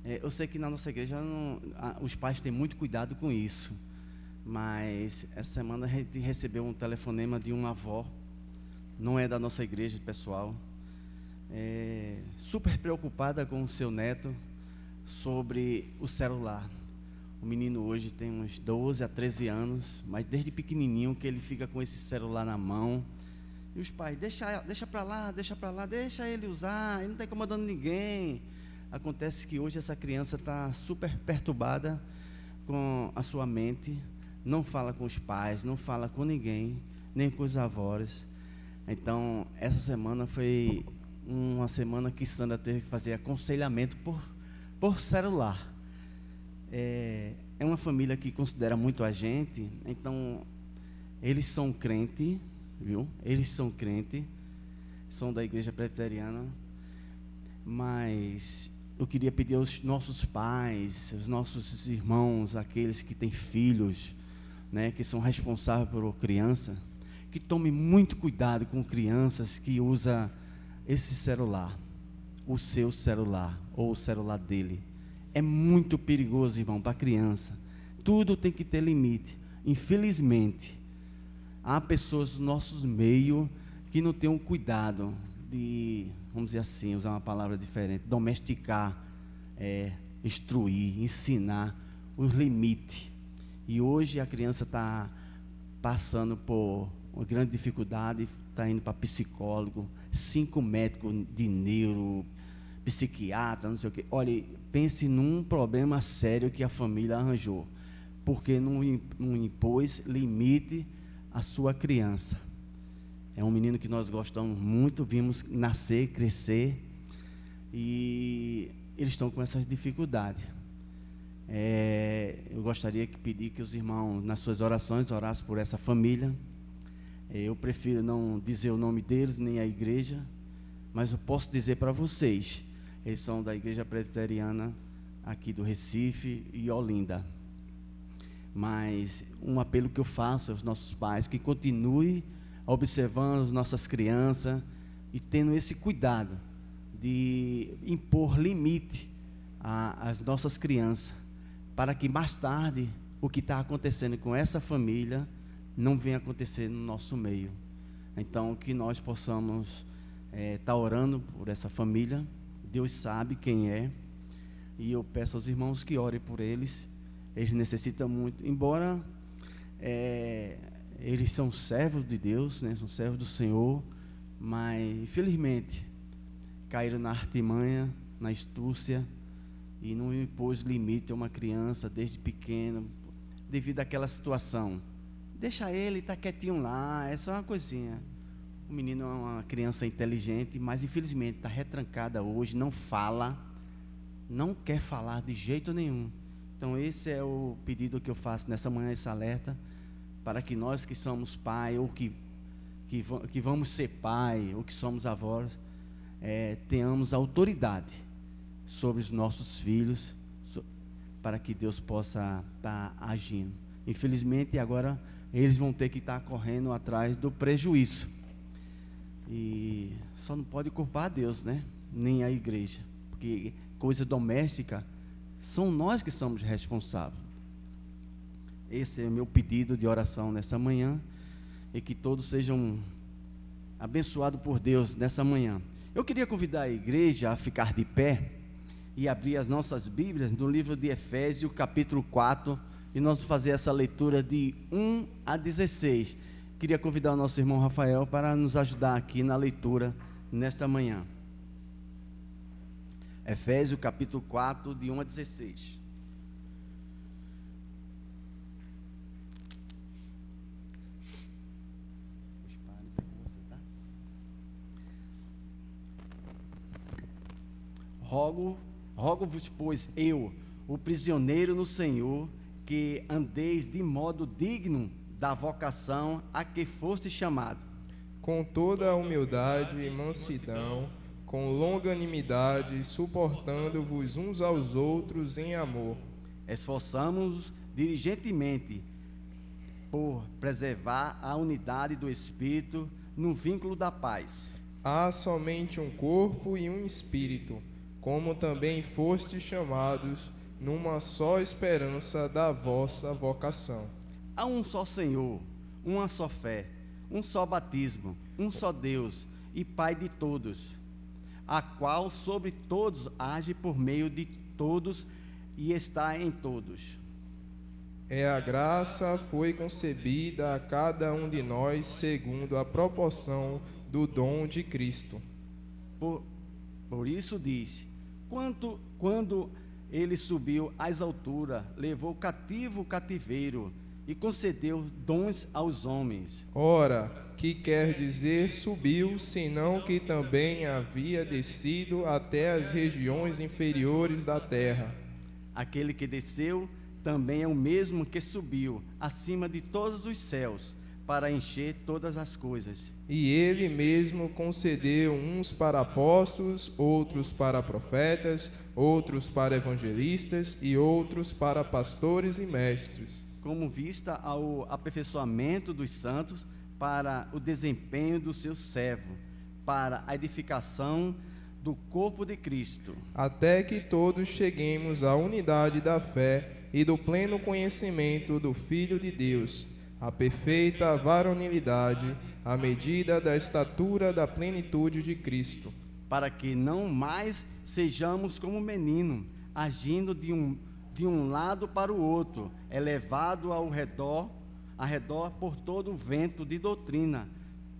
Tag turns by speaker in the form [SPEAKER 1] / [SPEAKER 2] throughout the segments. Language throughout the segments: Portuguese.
[SPEAKER 1] Eu sei que na nossa igreja os pais têm muito cuidado com isso, mas essa semana a gente recebeu um telefonema de uma avó, não é da nossa igreja, pessoal, super preocupada com o seu neto sobre o celular. O menino hoje tem uns 12 a 13 anos, mas desde pequenininho que ele fica com esse celular na mão. E os pais, deixa para lá, deixa ele usar, ele não está incomodando ninguém. Acontece que hoje essa criança está super perturbada com a sua mente, não fala com os pais, não fala com ninguém, nem com os avós. Então, essa semana foi uma semana que Sandra teve que fazer aconselhamento por celular. É uma família que considera muito a gente, então eles são crente, viu? Eles são crente, são da igreja presbiteriana, mas eu queria pedir aos nossos pais, aos nossos irmãos, aqueles que têm filhos, né, que são responsáveis por criança, que tomem muito cuidado com crianças que usam esse celular, o seu celular ou o celular dele. É muito perigoso, irmão, para a criança. Tudo tem que ter limite. Infelizmente, há pessoas no nosso meio que não têm o cuidado de, vamos dizer assim, usar uma palavra diferente, domesticar, instruir, ensinar os limites. E hoje a criança está passando por uma grande dificuldade, está indo para psicólogo, 5 médicos de neuro, psiquiatra, não sei o quê. Olha, pense num problema sério que a família arranjou, porque não impôs limite à sua criança. É um menino que nós gostamos muito, vimos nascer, crescer, e eles estão com essas dificuldades. Eu gostaria de pedir que os irmãos, nas suas orações, orassem por essa família. Eu prefiro não dizer o nome deles, nem a igreja, mas eu posso dizer para vocês, eles são da igreja presbiteriana aqui do Recife e Olinda. Mas um apelo que eu faço aos nossos pais, que continue observando as nossas crianças e tendo esse cuidado de impor limite às nossas crianças, para que mais tarde o que está acontecendo com essa família não venha acontecer no nosso meio. Então, que nós possamos estar orando por essa família. Deus sabe quem é, e eu peço aos irmãos que orem por eles. Eles necessitam muito, embora eles são servos de Deus, né, são servos do Senhor, mas infelizmente caíram na artimanha, na astúcia, e não impôs limite a uma criança desde pequeno, devido àquela situação. Deixa ele, está quietinho lá, é só uma coisinha. O menino é uma criança inteligente, mas infelizmente está retrancada hoje, não fala, não quer falar de jeito nenhum. Então esse é o pedido que eu faço nessa manhã, esse alerta, para que nós que somos pai, ou que vamos ser pai, ou que somos avós, tenhamos autoridade sobre os nossos filhos, para que Deus possa estar agindo. Infelizmente agora eles vão ter que estar correndo atrás do prejuízo. E só não pode culpar a Deus, né? Nem a igreja, porque coisa doméstica são nós que somos responsáveis. Esse é o meu pedido de oração nessa manhã, e que todos sejam abençoados por Deus nessa manhã. Eu queria convidar a igreja a ficar de pé e abrir as nossas Bíblias no livro de Efésios, capítulo 4, e nós vamos fazer essa leitura de 1 a 16. Queria convidar o nosso irmão Rafael para nos ajudar aqui na leitura nesta manhã. Efésios capítulo 4, de 1 a 16. Rogo-vos, pois, eu, o prisioneiro no Senhor, que andeis de modo digno da vocação a que foste chamado,
[SPEAKER 2] com toda a humildade e mansidão, com longanimidade, suportando-vos uns aos outros em amor.
[SPEAKER 1] Esforçamo-nos diligentemente por preservar a unidade do Espírito no vínculo da paz.
[SPEAKER 2] Há somente um corpo e um espírito, como também fostes chamados numa só esperança da vossa vocação.
[SPEAKER 1] Há um só Senhor, uma só fé, um só batismo, um só Deus e Pai de todos, a qual sobre todos age por meio de todos e está em todos.
[SPEAKER 2] A graça foi concebida a cada um de nós segundo a proporção do dom de Cristo.
[SPEAKER 1] Por isso diz, quando ele subiu às alturas, levou cativo o cativeiro e concedeu dons aos homens.
[SPEAKER 2] Ora, que quer dizer subiu, senão que também havia descido até as regiões inferiores da terra.
[SPEAKER 1] Aquele que desceu também é o mesmo que subiu acima de todos os céus, para encher todas as coisas.
[SPEAKER 2] E ele mesmo concedeu uns para apóstolos, outros para profetas, outros para evangelistas e outros para pastores e mestres,
[SPEAKER 1] como vista ao aperfeiçoamento dos santos, para o desempenho do seu servo, para a edificação do corpo de Cristo,
[SPEAKER 2] até que todos cheguemos à unidade da fé e do pleno conhecimento do Filho de Deus, a perfeita varonilidade, à medida da estatura da plenitude de Cristo,
[SPEAKER 1] para que não mais sejamos como menino, agindo de um lado para o outro, elevado ao redor por todo o vento de doutrina,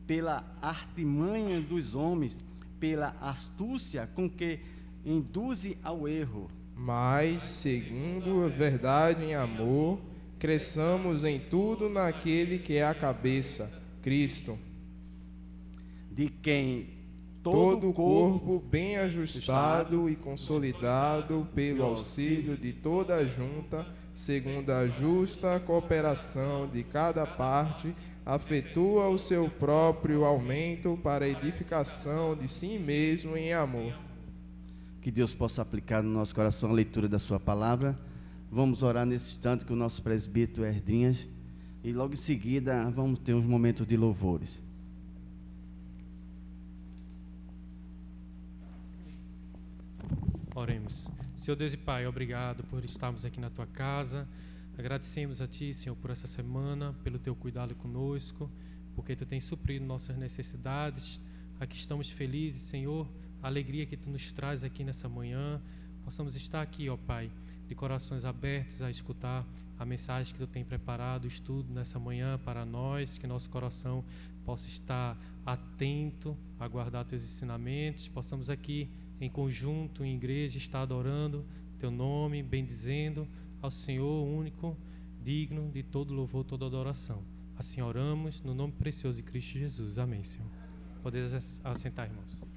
[SPEAKER 1] pela artimanha dos homens, pela astúcia com que induzem ao erro.
[SPEAKER 2] Mas, segundo a verdade em amor, cresçamos em tudo naquele que é a cabeça, Cristo,
[SPEAKER 1] de quem
[SPEAKER 2] todo o corpo bem ajustado e consolidado pelo auxílio de toda a junta, segundo a justa cooperação de cada parte, afetua o seu próprio aumento para a edificação de si mesmo em amor.
[SPEAKER 1] Que Deus possa aplicar no nosso coração a leitura da sua palavra. Vamos orar nesse instante com o nosso presbítero Erdinhas e logo em seguida vamos ter uns momentos de louvores.
[SPEAKER 3] Oremos. Senhor Deus e Pai, obrigado por estarmos aqui na Tua casa. Agradecemos a Ti, Senhor, por essa semana, pelo Teu cuidado conosco, porque Tu tens suprido nossas necessidades. Aqui estamos felizes, Senhor, a alegria que Tu nos traz aqui nessa manhã. Possamos estar aqui, ó Pai, de corações abertos a escutar a mensagem que Tu tem preparado, o estudo nessa manhã para nós, que nosso coração possa estar atento a guardar Teus ensinamentos, possamos aqui em conjunto, em igreja, estar adorando Teu nome, bendizendo ao Senhor único, digno de todo louvor, toda adoração. Assim oramos, no nome precioso de Cristo Jesus. Amém, Senhor. Podeis assentar, irmãos.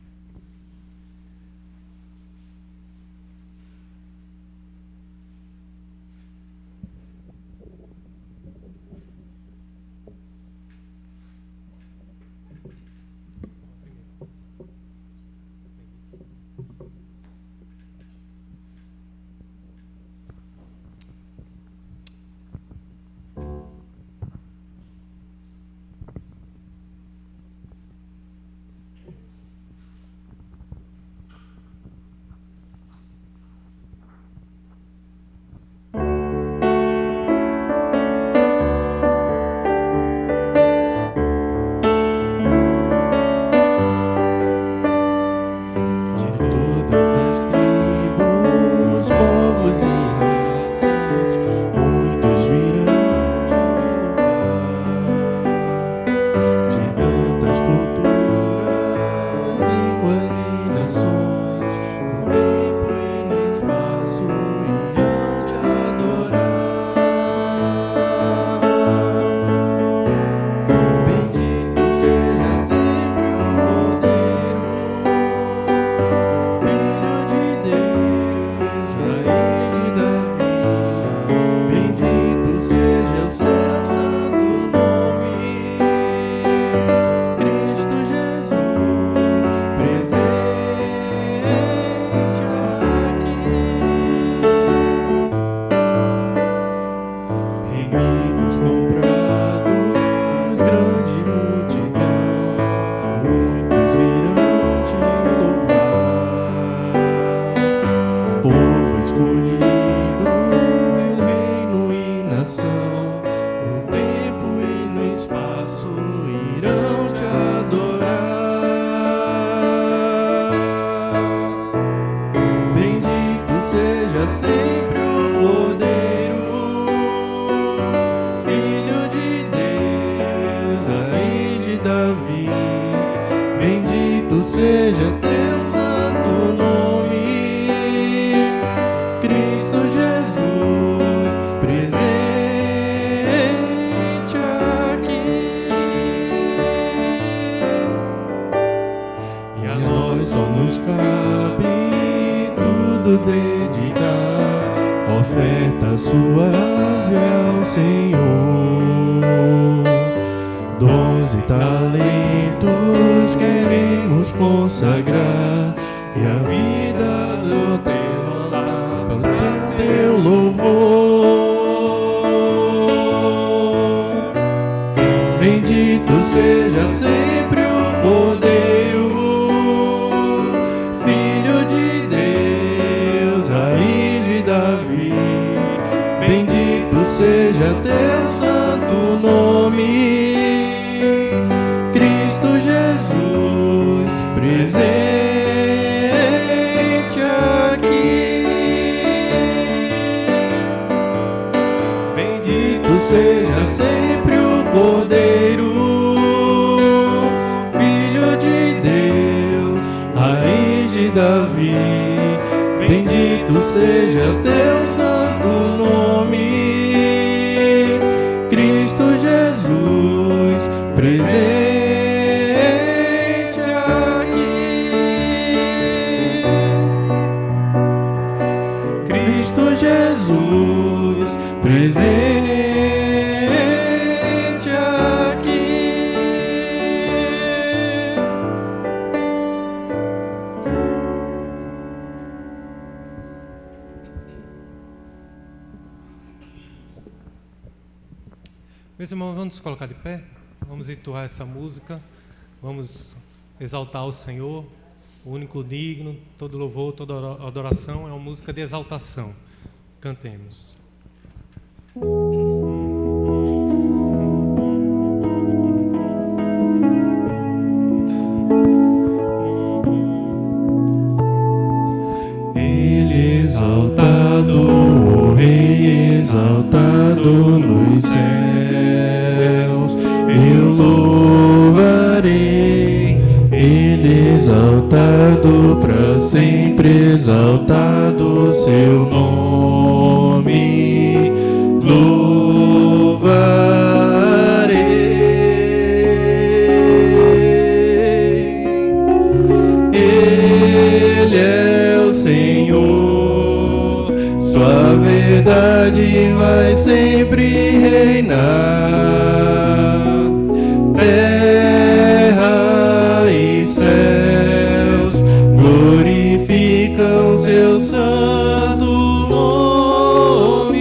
[SPEAKER 4] escolhido, teu reino e nação, no tempo e no espaço irão te adorar. Bendito seja sempre o Cordeiro, Filho de Deus, Rei de Davi. Bendito seja teu santo nome, Cristo Jesus, presente aqui. E a nós só nos cabe tudo dedicar, oferta suave ao Senhor. Dons e talentos queremos consagrar, e a vida do teu altar para teu louvor. Bendito seja sempre o Cordeiro, Filho de Deus, Raiz de Davi. Bendito seja teu santo nome, Cristo Jesus, presente aqui. Bendito seja sempre o Cordeiro, Filho de Deus, Raiz de Davi. Bendito seja teu santo nome, Cristo Jesus, presente aqui. Cristo Jesus, presente aqui.
[SPEAKER 3] Meus irmãos, vamos nos colocar de pé, vamos entoar essa música, vamos exaltar o Senhor, o único digno, todo louvor, toda adoração, é uma música de exaltação. Cantemos.
[SPEAKER 4] Ele exaltado, o Rei exaltado nos céus, eu louvarei. Ele exaltado para sempre, exaltado seu nome, louvarei. Ele é o Senhor, sua verdade vai sempre reinar. Terra e céus glorificam seu santo nome.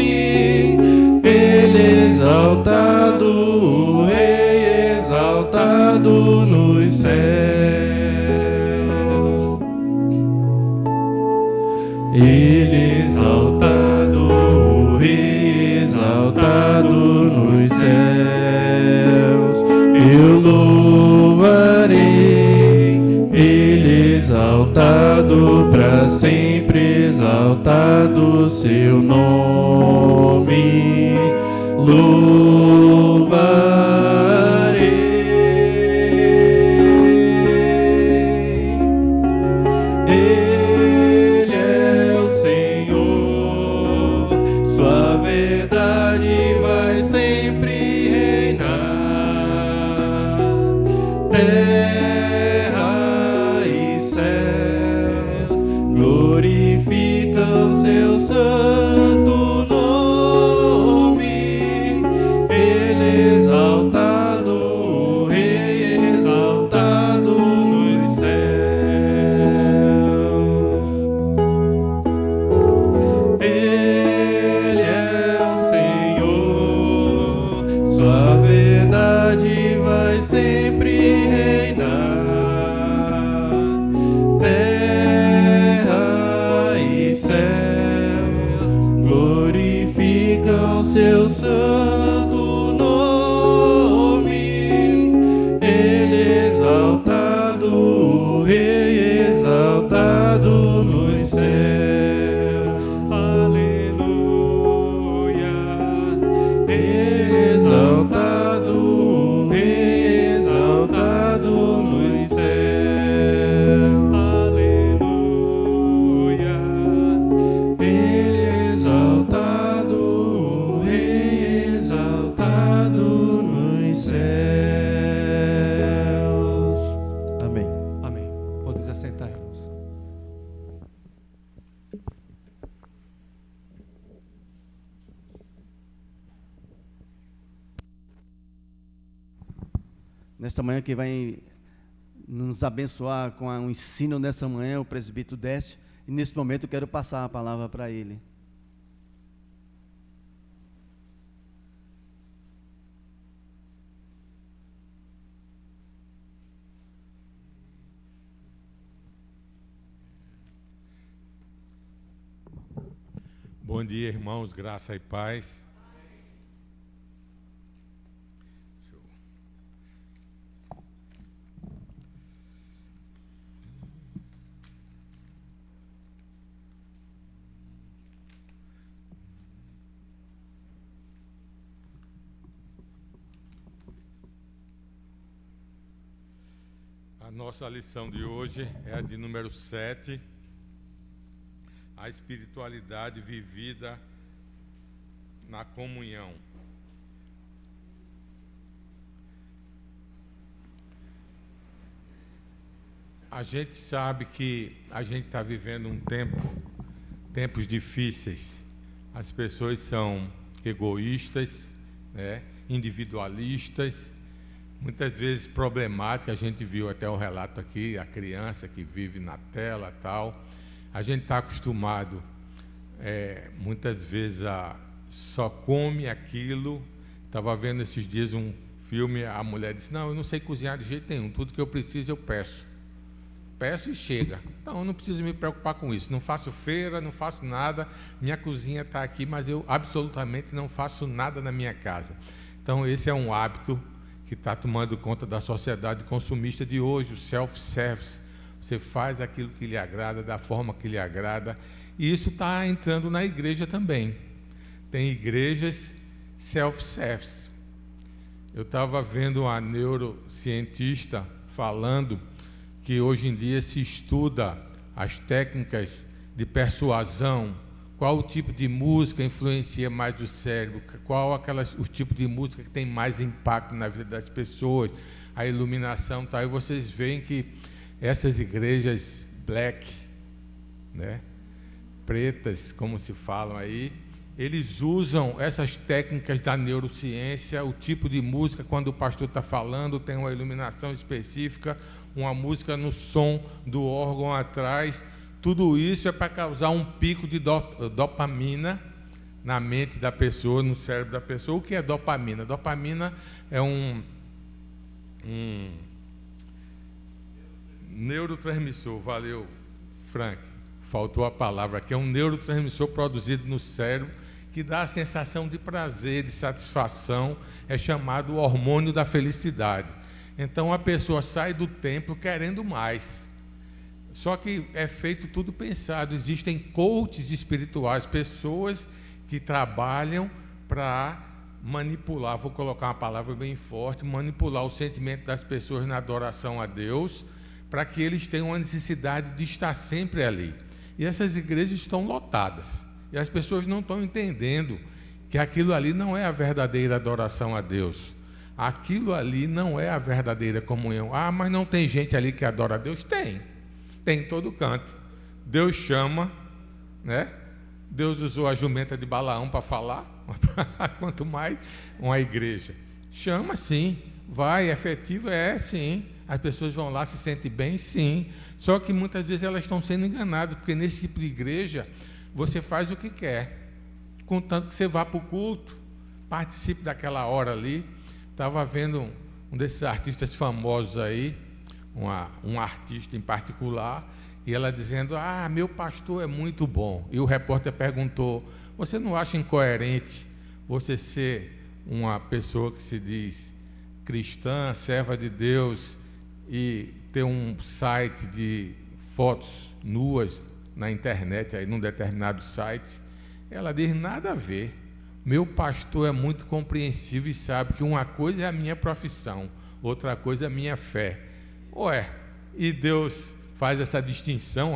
[SPEAKER 4] Ele exaltado, o Rei exaltado nos céus. Ele exaltado, o Rei exaltado nos céus, eu louvarei. Ele exaltado para sempre, exaltado seu nome, louvarei. Ele é o Senhor, sua verdade vai sempre reinar. Terra e céus glorificam seu santo nome. Ele exaltado, o Rei exaltado nos céus. Ele é o Senhor, sua verdade vai sempre reinar. ao seu santo nome. Ele exaltado, o Rei exaltado nos céus. Aleluia. Ele exaltado, o Rei exaltado nos céus. Aleluia. Ele exaltado, o Rei exaltado nos céus. Amém.
[SPEAKER 3] Amém. Pode se assentar, irmãos.
[SPEAKER 1] Nesta manhã, quem vai nos abençoar com o ensino nessa manhã é o presbítero Décio. E nesse momento eu quero passar a palavra para ele.
[SPEAKER 5] Bom dia, irmãos, graça e paz. A nossa lição de hoje é a de número 7. A espiritualidade vivida na comunhão. A gente sabe que a gente está vivendo tempos difíceis. As pessoas são egoístas, né, individualistas, muitas vezes problemáticas. A gente viu até o relato aqui, a criança que vive na tela e tal. A gente está acostumado, muitas vezes, a só come aquilo. Estava vendo esses dias um filme, a mulher disse, não, eu não sei cozinhar de jeito nenhum, tudo que eu preciso eu peço. Peço e chega. Então, eu não preciso me preocupar com isso. Não faço feira, não faço nada. Minha cozinha está aqui, mas eu absolutamente não faço nada na minha casa. Então, esse é um hábito que está tomando conta da sociedade consumista de hoje, o self-service. Você faz aquilo que lhe agrada, da forma que lhe agrada. E isso está entrando na igreja também. Tem igrejas self-service. Eu estava vendo uma neurocientista falando que hoje em dia se estuda as técnicas de persuasão, qual o tipo de música influencia mais o cérebro, qual o tipo de música que tem mais impacto na vida das pessoas, a iluminação, tá? E vocês veem que essas igrejas black, né, pretas, como se falam aí, eles usam essas técnicas da neurociência, o tipo de música, quando o pastor está falando, tem uma iluminação específica, uma música no som do órgão atrás. Tudo isso é para causar um pico de dopamina na mente da pessoa, no cérebro da pessoa. O que é dopamina? Dopamina é um neurotransmissor. Valeu, Frank. Faltou a palavra aqui. É um neurotransmissor produzido no cérebro que dá a sensação de prazer, de satisfação. É chamado hormônio da felicidade. Então a pessoa sai do templo querendo mais. Só que é feito tudo pensado. Existem coaches espirituais, pessoas que trabalham para manipular, vou colocar uma palavra bem forte, manipular o sentimento das pessoas na adoração a Deus, para que eles tenham a necessidade de estar sempre ali. E essas igrejas estão lotadas. E as pessoas não estão entendendo que aquilo ali não é a verdadeira adoração a Deus. Aquilo ali não é a verdadeira comunhão. Ah, mas não tem gente ali que adora a Deus? Tem em todo canto. Deus chama, né? Deus usou a jumenta de Balaão para falar, quanto mais uma igreja. Chama sim, vai, efetivo sim. As pessoas vão lá, se sentem bem, sim. Só que muitas vezes elas estão sendo enganadas, porque nesse tipo de igreja você faz o que quer, contanto que você vá para o culto, participe daquela hora ali. Estava vendo um desses artistas famosos aí, um artista em particular, e ela dizendo, meu pastor é muito bom. E o repórter perguntou, você não acha incoerente você ser uma pessoa que se diz cristã, serva de Deus, e ter um site de fotos nuas na internet, aí num determinado site, ela diz: nada a ver. Meu pastor é muito compreensivo e sabe que uma coisa é a minha profissão, outra coisa é a minha fé. Ué, e Deus faz essa distinção,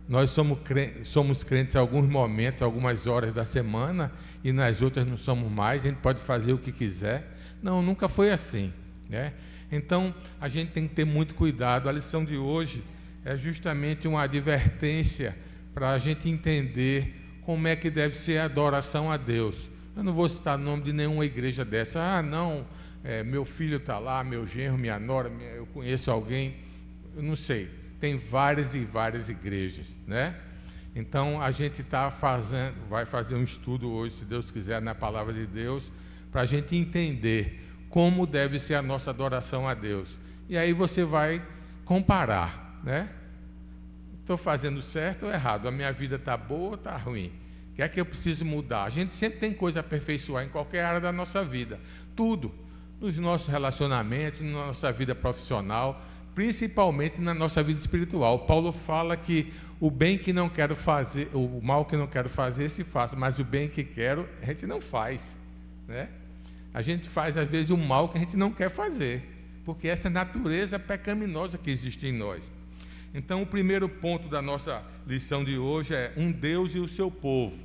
[SPEAKER 5] Nós somos crentes em alguns momentos, algumas horas da semana, e nas outras não somos mais, a gente pode fazer o que quiser. Não, nunca foi assim, né? Então, a gente tem que ter muito cuidado. A lição de hoje é justamente uma advertência para a gente entender como é que deve ser a adoração a Deus. Eu não vou citar o nome de nenhuma igreja dessa. Ah, não, meu filho está lá, meu genro, minha nora, eu conheço alguém. Eu não sei. Tem várias e várias igrejas, né? Então, a gente vai fazer um estudo hoje, se Deus quiser, na Palavra de Deus, para a gente entender como deve ser a nossa adoração a Deus. E aí você vai comparar, né? Estou fazendo certo ou errado? A minha vida está boa ou está ruim? O que é que eu preciso mudar? A gente sempre tem coisa a aperfeiçoar em qualquer área da nossa vida. Tudo. Nos nossos relacionamentos, na nossa vida profissional, principalmente na nossa vida espiritual. Paulo fala que o bem que não quero fazer, o mal que não quero fazer, se faço, mas o bem que quero, a gente não faz, né? A gente faz, às vezes, o mal que a gente não quer fazer, porque essa natureza pecaminosa que existe em nós. Então, o primeiro ponto da nossa lição de hoje é um Deus e o seu povo.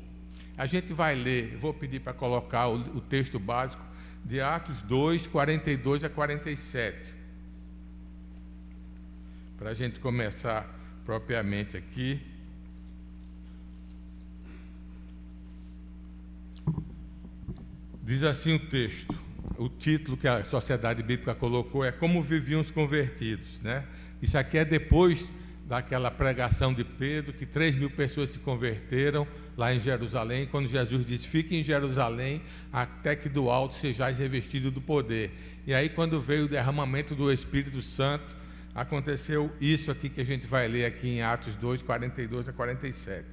[SPEAKER 5] A gente vai ler, vou pedir para colocar o texto básico de Atos 2, 42 a 47. Para a gente começar propriamente aqui. Diz assim o texto, o título que a Sociedade Bíblica colocou é Como Viviam os Convertidos, né? Isso aqui é depois daquela pregação de Pedro, que 3.000 pessoas se converteram lá em Jerusalém, quando Jesus disse: fique em Jerusalém até que do alto sejais revestido do poder. E aí, quando veio o derramamento do Espírito Santo, aconteceu isso aqui que a gente vai ler aqui em Atos 2, 42 a 47.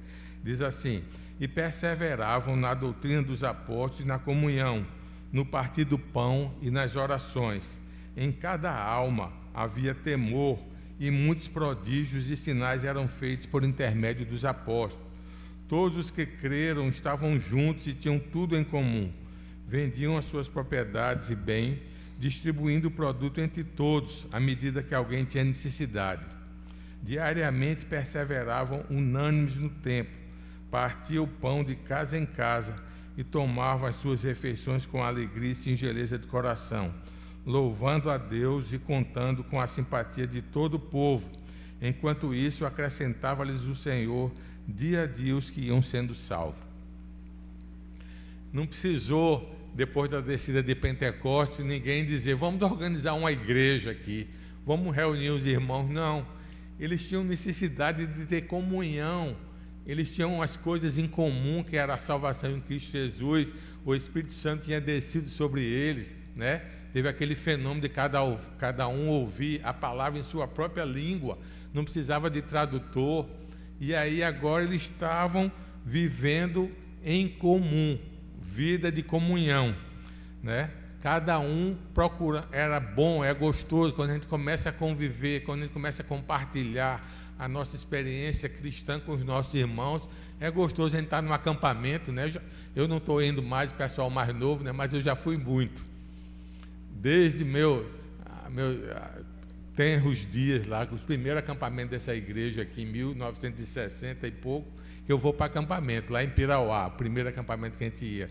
[SPEAKER 5] Diz assim: e perseveravam na doutrina dos apóstolos, na comunhão, no partir do pão e nas orações. Em cada alma havia temor, e muitos prodígios e sinais eram feitos por intermédio dos apóstolos. Todos os que creram estavam juntos e tinham tudo em comum. Vendiam as suas propriedades e bens, distribuindo o produto entre todos, à medida que alguém tinha necessidade. Diariamente perseveravam unânimes no templo, partiam o pão de casa em casa e tomavam as suas refeições com alegria e singeleza de coração, louvando a Deus e contando com a simpatia de todo o povo. Enquanto isso, acrescentava-lhes o Senhor dia a dia os que iam sendo salvos. Não precisou, depois da descida de Pentecostes, ninguém dizer: vamos organizar uma igreja aqui, vamos reunir os irmãos. Não, eles tinham necessidade de ter comunhão, eles tinham as coisas em comum, que era a salvação em Cristo Jesus. O Espírito Santo tinha descido sobre eles, né? Teve aquele fenômeno de cada um ouvir a palavra em sua própria língua, não precisava de tradutor. E aí agora eles estavam vivendo em comum, vida de comunhão, né? Cada um procura, era bom, é gostoso quando a gente começa a conviver, quando a gente começa a compartilhar a nossa experiência cristã com os nossos irmãos. É gostoso a gente estar num acampamento, né? Eu não estou indo mais, o pessoal mais novo, né? Mas eu já fui muito. Desde meu tenros dias lá, os primeiros acampamentos dessa igreja aqui, em 1960 e pouco, que eu vou para acampamento, lá em Pirauá, o primeiro acampamento que a gente ia.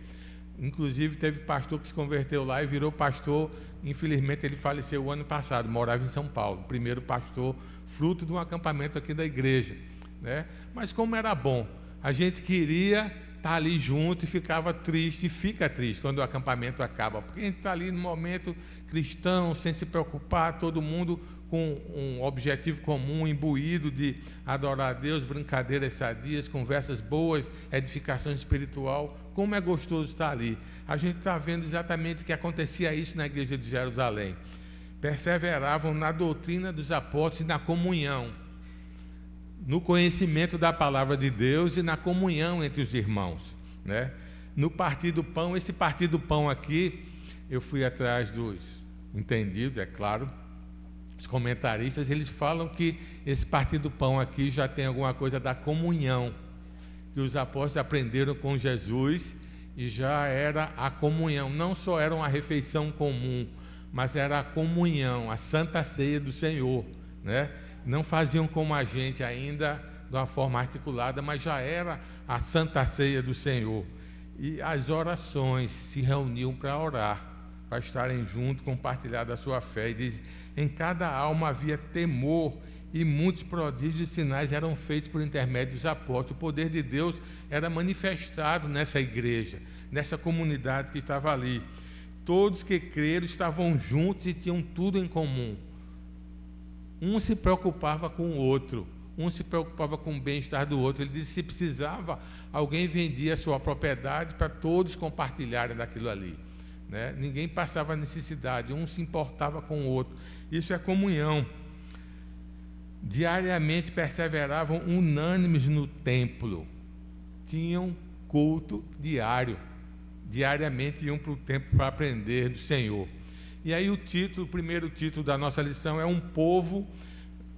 [SPEAKER 5] Inclusive, teve pastor que se converteu lá e virou pastor. Infelizmente, ele faleceu o ano passado, morava em São Paulo, primeiro pastor, fruto de um acampamento aqui da igreja, né? Mas como era bom, a gente queria estar ali junto e ficava triste, e fica triste quando o acampamento acaba, porque a gente está ali no momento cristão, sem se preocupar, todo mundo com um objetivo comum, imbuído de adorar a Deus, brincadeiras sadias, conversas boas, edificação espiritual. Como é gostoso estar ali. A gente está vendo exatamente que acontecia isso na igreja de Jerusalém. Perseveravam na doutrina dos apóstolos e na comunhão, no conhecimento da palavra de Deus e na comunhão entre os irmãos, né? No partir do pão, esse partir do pão aqui, eu fui atrás dos entendidos, é claro, os comentaristas, eles falam que esse partir do pão aqui já tem alguma coisa da comunhão, que os apóstolos aprenderam com Jesus e já era a comunhão, não só era uma refeição comum, mas era a comunhão, a Santa Ceia do Senhor, né? Não faziam como a gente ainda, de uma forma articulada, mas já era a Santa Ceia do Senhor. E as orações se reuniam para orar, para estarem juntos, compartilhar da sua fé. E diz, em cada alma havia temor, e muitos prodígios e sinais eram feitos por intermédio dos apóstolos. O poder de Deus era manifestado nessa igreja, nessa comunidade que estava ali. Todos que creram estavam juntos e tinham tudo em comum. Um se preocupava com o outro, um se preocupava com o bem-estar do outro. Ele disse, se precisava, alguém vendia a sua propriedade para todos compartilharem daquilo ali, né? Ninguém passava necessidade, um se importava com o outro. Isso é comunhão. Diariamente perseveravam unânimes no templo, tinham culto diário, diariamente iam para o templo para aprender do Senhor. E aí o primeiro título da nossa lição é um povo,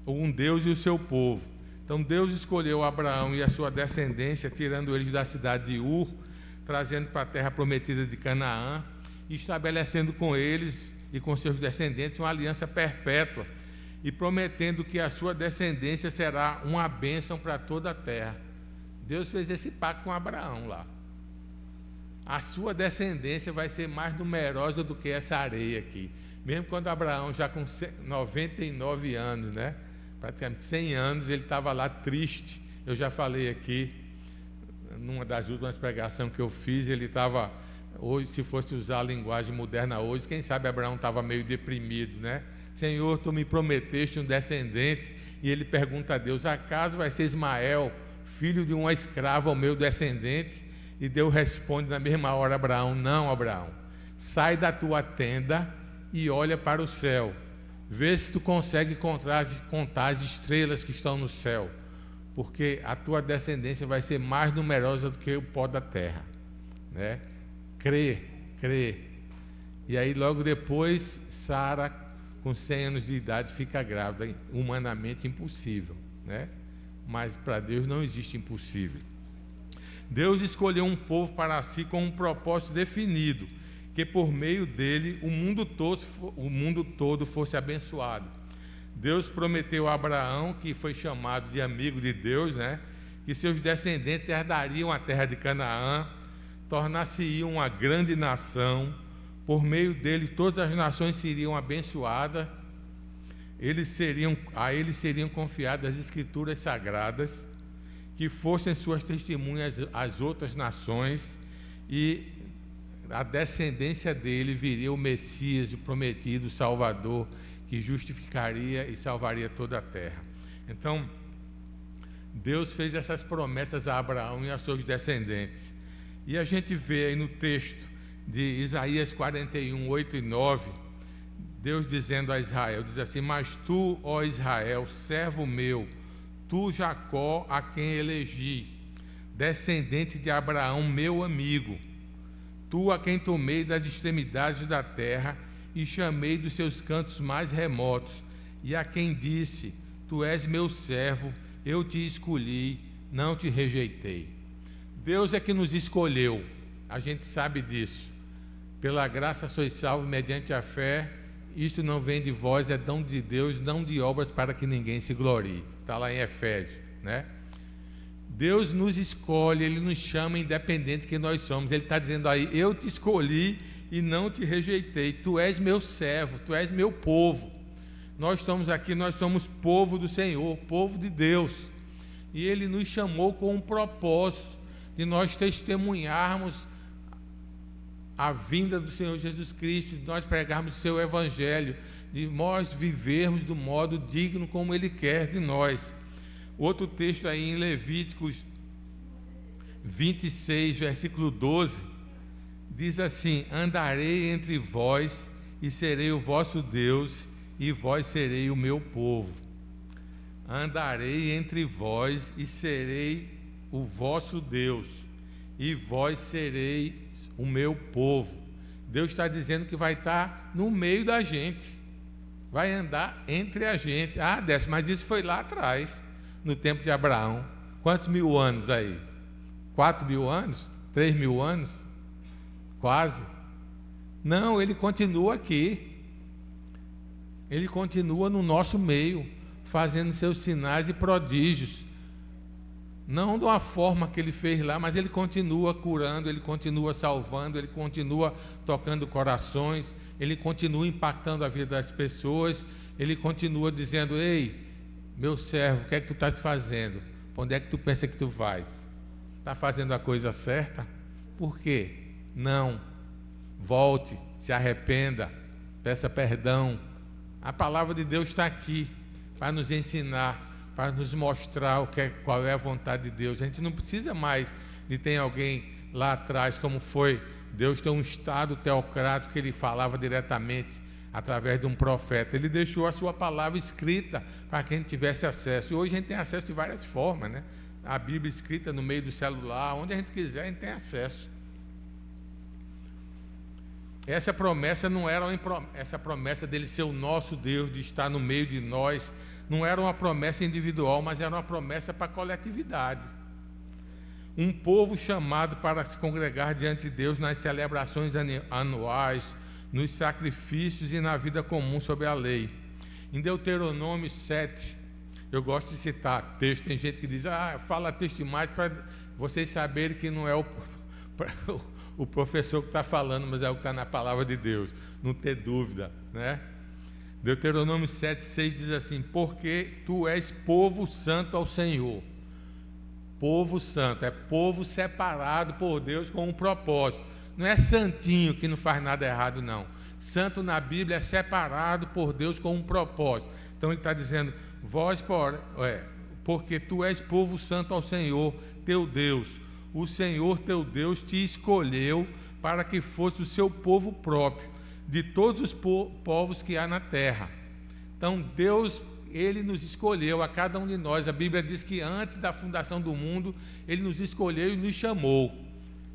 [SPEAKER 5] um Deus e o seu povo. Então Deus escolheu Abraão e a sua descendência, tirando eles da cidade de Ur, trazendo para a terra prometida de Canaã, e estabelecendo com eles e com seus descendentes uma aliança perpétua, e prometendo que a sua descendência será uma bênção para toda a terra. Deus fez esse pacto com Abraão lá. A sua descendência vai ser mais numerosa do que essa areia aqui. Mesmo quando Abraão, já com 99 anos, né? Praticamente 100 anos, ele estava lá triste. Eu já falei aqui, numa das últimas pregações que eu fiz, ele estava, hoje, se fosse usar a linguagem moderna hoje, quem sabe Abraão estava meio deprimido, né? Senhor, tu me prometeste um descendente, e ele pergunta a Deus, acaso vai ser Ismael, filho de uma escrava, o meu descendente? E Deus responde na mesma hora a Abraão, não, Abraão, sai da tua tenda e olha para o céu, vê se tu consegue contar as estrelas que estão no céu, porque a tua descendência vai ser mais numerosa do que o pó da terra, né? Crê. E aí logo depois, Sara, com 100 anos de idade, fica grávida, humanamente impossível, né? Mas para Deus não existe impossível. Deus escolheu um povo para si com um propósito definido, que por meio dele o mundo todo fosse abençoado. Deus prometeu a Abraão, que foi chamado de amigo de Deus, né? Que seus descendentes herdariam a terra de Canaã, tornar-se-iam uma grande nação. Por meio dele todas as nações seriam abençoadas, a eles seriam confiadas as escrituras sagradas, que fossem suas testemunhas às outras nações, e a descendência dele viria o Messias, o prometido, o Salvador, que justificaria e salvaria toda a terra. Então, Deus fez essas promessas a Abraão e a seus descendentes. E a gente vê aí no texto de Isaías 41, 8 e 9, Deus dizendo a Israel, diz assim, mas tu, ó Israel, servo meu, tu Jacó, a quem elegi, descendente de Abraão, meu amigo, tu a quem tomei das extremidades da terra e chamei dos seus cantos mais remotos, e a quem disse, tu és meu servo, eu te escolhi, não te rejeitei. Deus é que nos escolheu, a gente sabe disso. Pela graça sois salvos mediante a fé, isto não vem de vós, é dom de Deus, não de obras para que ninguém se glorie. Está lá em Efésios, né? Deus nos escolhe, Ele nos chama independente que nós somos. Ele está dizendo aí, eu te escolhi e não te rejeitei. Tu és meu servo, tu és meu povo. Nós estamos aqui, nós somos povo do Senhor, povo de Deus. E Ele nos chamou com um propósito de nós testemunharmos a vinda do Senhor Jesus Cristo, de nós pregarmos o seu Evangelho, de nós vivermos do modo digno como Ele quer de nós. Outro texto aí em Levíticos 26, versículo 12, diz assim, andarei entre vós e serei o vosso Deus, e vós serei o meu povo. Andarei entre vós e serei o vosso Deus, e vós sereis o meu povo. Deus está dizendo que vai estar no meio da gente, vai andar entre a gente. Ah, Décio, mas isso foi lá atrás, no tempo de Abraão. Quantos mil anos aí? 4.000 anos? 3.000 anos? Quase. Não, ele continua aqui. Ele continua no nosso meio, fazendo seus sinais e prodígios. Não de uma forma que ele fez lá, mas ele continua curando, ele continua salvando, ele continua tocando corações, ele continua impactando a vida das pessoas, ele continua dizendo: ei, meu servo, o que é que tu estás fazendo? Onde é que tu pensa que tu vais? Está fazendo a coisa certa? Por quê? Não. Volte, se arrependa, peça perdão. A palavra de Deus está aqui para nos ensinar, para nos mostrar qual é a vontade de Deus. A gente não precisa mais de ter alguém lá atrás, como foi. Deus tem um estado teocrático que ele falava diretamente através de um profeta. Ele deixou a sua palavra escrita para que a gente tivesse acesso. E hoje a gente tem acesso de várias formas, né? A Bíblia escrita no meio do celular, onde a gente quiser, a gente tem acesso. Essa promessa não era essa promessa dele ser o nosso Deus, de estar no meio de nós, não era uma promessa individual, mas era uma promessa para a coletividade. Um povo chamado para se congregar diante de Deus nas celebrações anuais, nos sacrifícios e na vida comum sob a lei. Em Deuteronômio 7, eu gosto de citar texto, tem gente que diz: fala texto demais para vocês saberem que não é o professor que está falando, mas é o que está na palavra de Deus, não ter dúvida, né? Deuteronômio 7,6 diz assim: porque tu és povo santo ao Senhor. Povo santo, é povo separado por Deus com um propósito. Não é santinho que não faz nada errado, não. Santo na Bíblia é separado por Deus com um propósito. Então ele está dizendo: porque tu és povo santo ao Senhor, teu Deus. O Senhor teu Deus te escolheu para que fosse o seu povo próprio, de todos os povos que há na terra. Então Deus, ele nos escolheu, a cada um de nós. A Bíblia diz que antes da fundação do mundo, ele nos escolheu e nos chamou.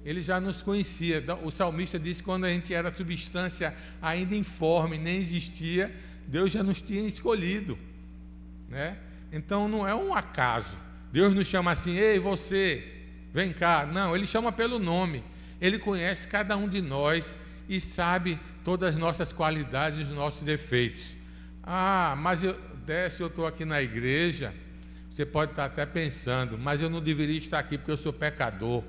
[SPEAKER 5] Ele já nos conhecia. O salmista disse que quando a gente era substância ainda informe, nem existia, Deus já nos tinha escolhido, né? Então não é um acaso. Deus nos chama assim: ei, você, vem cá. Não, ele chama pelo nome. Ele conhece cada um de nós e sabe todas as nossas qualidades e os nossos defeitos. Mas eu estou aqui na igreja. Você pode estar até pensando: mas eu não deveria estar aqui porque eu sou pecador.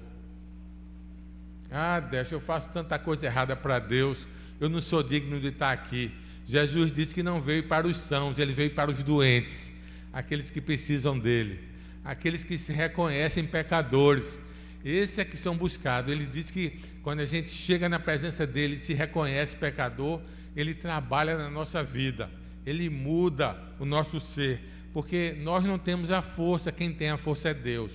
[SPEAKER 5] Décio, eu faço tanta coisa errada para Deus, eu não sou digno de estar aqui. Jesus disse que não veio para os sãos, ele veio para os doentes, aqueles que precisam dele, aqueles que se reconhecem pecadores. Esses é que são buscados. Ele diz que quando a gente chega na presença dele e se reconhece pecador, ele trabalha na nossa vida, ele muda o nosso ser, porque nós não temos a força, quem tem a força é Deus.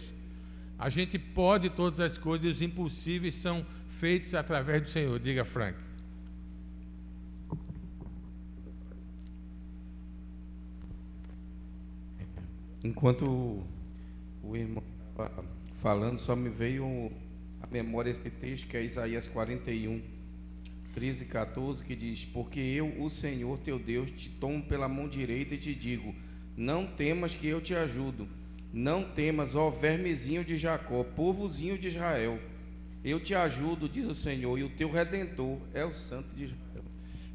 [SPEAKER 5] A gente pode todas as coisas, e os impossíveis são feitos através do Senhor. Diga, Frank.
[SPEAKER 4] Enquanto o irmão estava falando, só me veio à memória esse texto, que é Isaías 41, 13 e 14, que diz: porque eu, o Senhor teu Deus, te tomo pela mão direita e te digo: não temas, que eu te ajudo. Não temas, ó vermezinho de Jacó, povozinho de Israel. Eu te ajudo, diz o Senhor, e o teu Redentor é o Santo de Israel.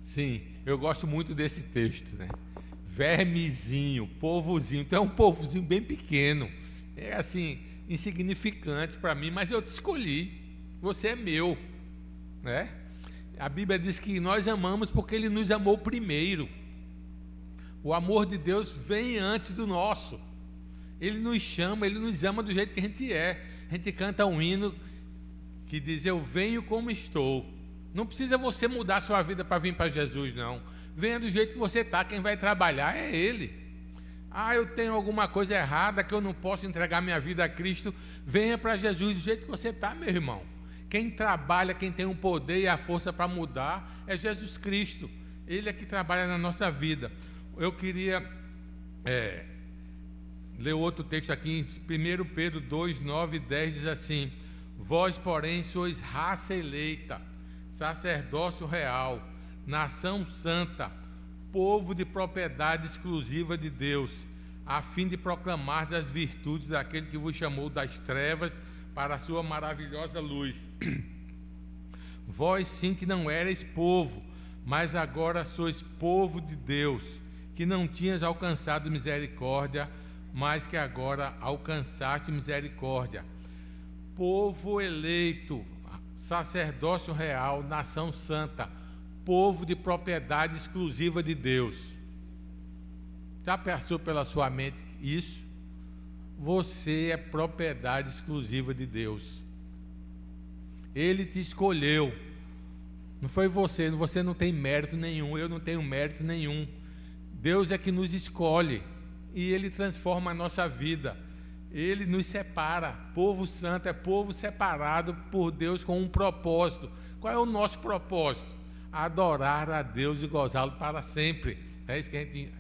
[SPEAKER 5] Sim, eu gosto muito desse texto, né? Vermezinho, povozinho. Então é um povozinho bem pequeno, é assim, insignificante para mim, mas eu te escolhi, você é meu, né? A Bíblia diz que nós amamos porque ele nos amou primeiro. O amor de Deus vem antes do nosso. Ele nos chama, ele nos ama do jeito que a gente é. A gente canta um hino que diz: eu venho como estou. Não precisa você mudar a sua vida para vir para Jesus, não. Venha do jeito que você está, quem vai trabalhar é Ele. Eu tenho alguma coisa errada que eu não posso entregar minha vida a Cristo. Venha para Jesus do jeito que você está, meu irmão. Quem trabalha, quem tem o poder e a força para mudar é Jesus Cristo. Ele é que trabalha na nossa vida. Eu queria ler outro texto aqui, em 1 Pedro 2, 9 e 10, diz assim: Vós, porém, sois raça eleita, sacerdócio real, nação santa, povo de propriedade exclusiva de Deus, a fim de proclamar as virtudes daquele que vos chamou das trevas para a sua maravilhosa luz. Vós sim que não erais povo, mas agora sois povo de Deus, que não tinhas alcançado misericórdia, mas que agora alcançaste misericórdia. Povo eleito, sacerdócio real, nação santa, povo de propriedade exclusiva de Deus. Já passou pela sua mente isso? Você é propriedade exclusiva de Deus. Ele te escolheu. Não foi você não tem mérito nenhum, eu não tenho mérito nenhum. Deus é que nos escolhe e Ele transforma a nossa vida. Ele nos separa. Povo santo é povo separado por Deus com um propósito. Qual é o nosso propósito? Adorar a Deus e gozá-lo para sempre. É isso que a gente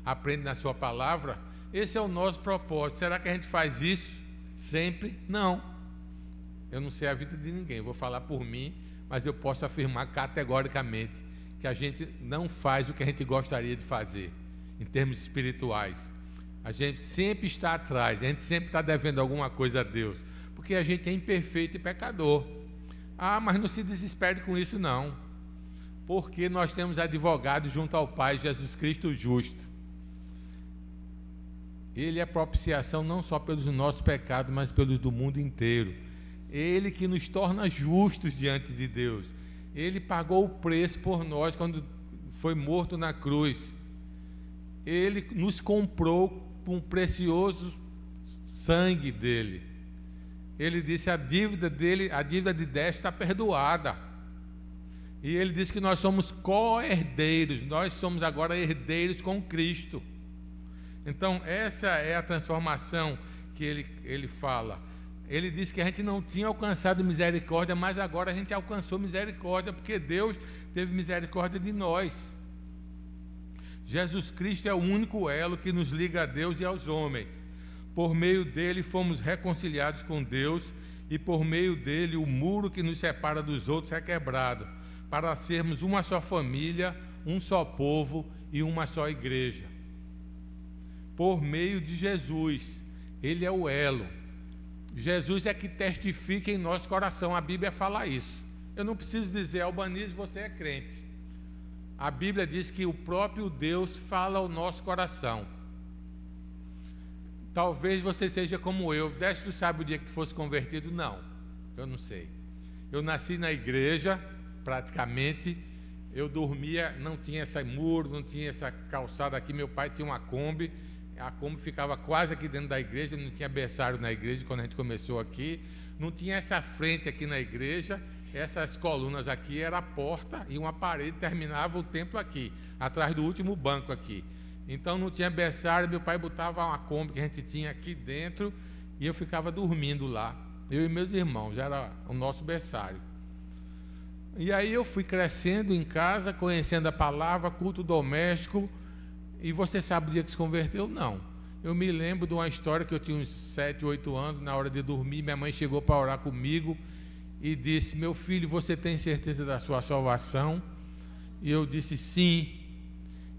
[SPEAKER 5] aprende na sua palavra. Esse é o nosso propósito. Será que a gente faz isso sempre? Não. Eu não sei a vida de ninguém, vou falar por mim, mas eu posso afirmar categoricamente que a gente não faz o que a gente gostaria de fazer, em termos espirituais. A gente sempre está atrás, a gente sempre está devendo alguma coisa a Deus, porque a gente é imperfeito e pecador. Ah, mas não se desespere com isso não, porque nós temos advogado junto ao Pai, Jesus Cristo justo. Ele é propiciação não só pelos nossos pecados, mas pelos do mundo inteiro. Ele que nos torna justos diante de Deus. Ele pagou o preço por nós quando foi morto na cruz. Ele nos comprou com o precioso sangue dele. Ele disse: a dívida dele, a dívida de 10 está perdoada. E ele disse que nós somos co-herdeiros, nós somos agora herdeiros com Cristo. Então essa é a transformação que ele fala. Ele disse que a gente não tinha alcançado misericórdia, mas agora a gente alcançou misericórdia, porque Deus teve misericórdia de nós. Jesus Cristo é o único elo que nos liga a Deus e aos homens. Por meio dele fomos reconciliados com Deus, e por meio dele o muro que nos separa dos outros é quebrado, para sermos uma só família, um só povo e uma só igreja. Por meio de Jesus, ele é o elo. Jesus é que testifica em nosso coração, a Bíblia fala isso. Eu não preciso dizer: Albaniz, você é crente. A Bíblia diz que o próprio Deus fala ao nosso coração. Talvez você seja como eu. Tu sabe o dia que tu fosse convertido? Não, eu não sei. Eu nasci na igreja, praticamente. Eu dormia, não tinha esse muro, não tinha essa calçada aqui. Meu pai tinha uma Kombi. A Kombi ficava quase aqui dentro da igreja, não tinha berçário na igreja quando a gente começou aqui, não tinha essa frente aqui na igreja, essas colunas aqui era a porta e uma parede terminava o templo aqui, atrás do último banco aqui. Então não tinha berçário, meu pai botava uma Kombi que a gente tinha aqui dentro e eu ficava dormindo lá, eu e meus irmãos, era o nosso berçário. E aí eu fui crescendo em casa, conhecendo a palavra, culto doméstico. E você sabe o dia que se converteu? Não. Eu me lembro de uma história que eu tinha uns 7, 8 anos, na hora de dormir, minha mãe chegou para orar comigo e disse: meu filho, você tem certeza da sua salvação? E eu disse: sim.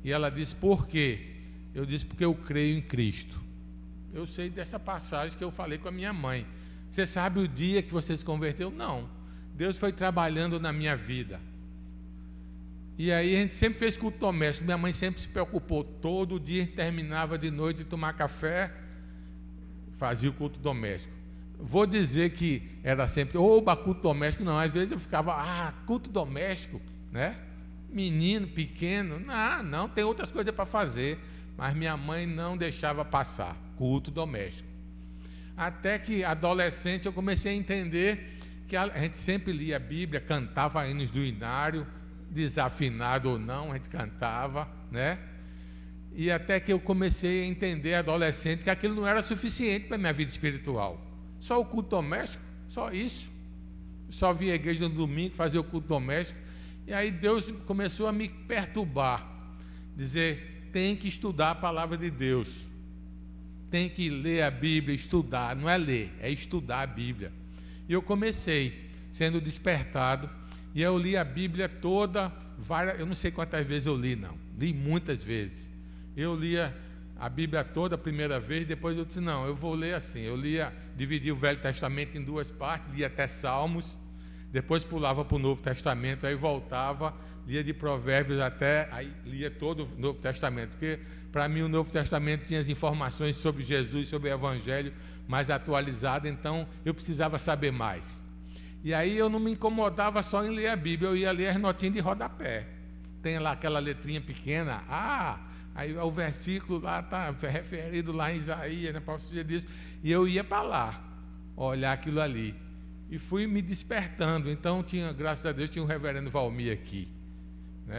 [SPEAKER 5] E ela disse: por quê? Eu disse: porque eu creio em Cristo. Eu sei dessa passagem que eu falei com a minha mãe. Você sabe o dia que você se converteu? Não. Deus foi trabalhando na minha vida. E aí a gente sempre fez culto doméstico. Minha mãe sempre se preocupou. Todo dia a gente terminava de noite de tomar café, fazia o culto doméstico. Vou dizer que era sempre, oba, culto doméstico. Não, às vezes eu ficava, culto doméstico, né? Menino, pequeno. Não, tem outras coisas para fazer. Mas minha mãe não deixava passar, culto doméstico. Até que, adolescente, eu comecei a entender que a gente sempre lia a Bíblia, cantava hinos do inário, desafinado ou não, a gente cantava, né? E até que eu comecei a entender, adolescente, que aquilo não era suficiente para a minha vida espiritual. Só o culto doméstico, só isso. Só via a igreja no domingo, fazia o culto doméstico. E aí Deus começou a me perturbar, dizer: tem que estudar a palavra de Deus, tem que ler a Bíblia, estudar. Não é ler, é estudar a Bíblia. E eu comecei, sendo despertado, e eu li a Bíblia toda, eu não sei quantas vezes eu li, não. Li muitas vezes. Eu lia a Bíblia toda a primeira vez, depois eu disse, não, eu vou ler assim. Eu dividia o Velho Testamento em 2 partes, lia até Salmos, depois pulava para o Novo Testamento, aí voltava, lia de Provérbios aí lia todo o Novo Testamento, porque para mim o Novo Testamento tinha as informações sobre Jesus, sobre o Evangelho mais atualizado, então eu precisava saber mais. E aí eu não me incomodava só em ler a Bíblia, eu ia ler as notinhas de rodapé. Tem lá aquela letrinha pequena, aí o versículo lá está referido lá em Isaías, na profecia disso, e eu ia para lá, olhar aquilo ali. E fui me despertando. Então, graças a Deus, tinha um reverendo Valmir aqui.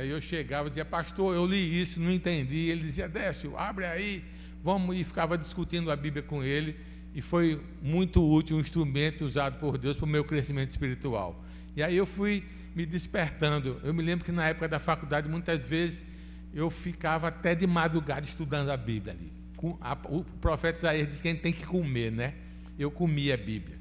[SPEAKER 5] E eu chegava e dizia, pastor, eu li isso, não entendi. Ele dizia, Décio, abre aí, vamos, e ficava discutindo a Bíblia com ele. E foi muito útil, um instrumento usado por Deus para o meu crescimento espiritual. E aí eu fui me despertando. Eu me lembro que na época da faculdade, muitas vezes, eu ficava até de madrugada estudando a Bíblia ali. O profeta Isaías disse que a gente tem que comer, né? Eu comia a Bíblia.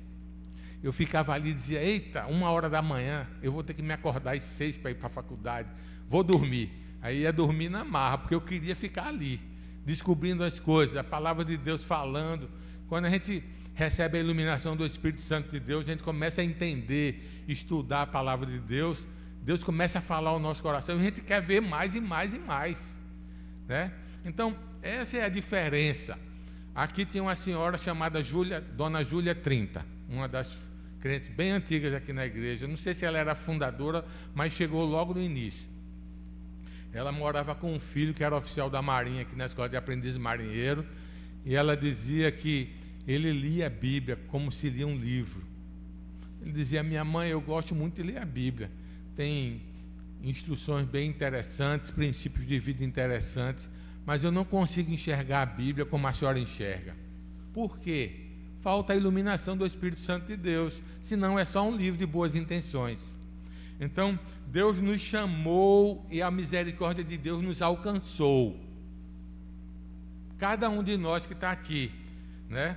[SPEAKER 5] Eu ficava ali e dizia, eita, 1h da manhã, eu vou ter que me acordar às 6 para ir para a faculdade, vou dormir. Aí ia dormir na marra, porque eu queria ficar ali, descobrindo as coisas, a palavra de Deus falando. Quando a gente recebe a iluminação do Espírito Santo de Deus, a gente começa a entender, estudar a palavra de Deus, Deus começa a falar ao nosso coração, e a gente quer ver mais e mais e mais, né? Então, essa é a diferença. Aqui tinha uma senhora chamada Dona Júlia 30, uma das crentes bem antigas aqui na igreja. Não sei se ela era fundadora, mas chegou logo no início. Ela morava com um filho que era oficial da Marinha aqui na escola de aprendiz marinheiro, e ela dizia que ele lia a Bíblia como se lia um livro. Ele dizia, minha mãe, eu gosto muito de ler a Bíblia, tem instruções bem interessantes, princípios de vida interessantes, mas eu não consigo enxergar a Bíblia como a senhora enxerga. Por quê? Falta a iluminação do Espírito Santo de Deus, senão é só um livro de boas intenções. Então, Deus nos chamou e a misericórdia de Deus nos alcançou. Cada um de nós que está aqui, né?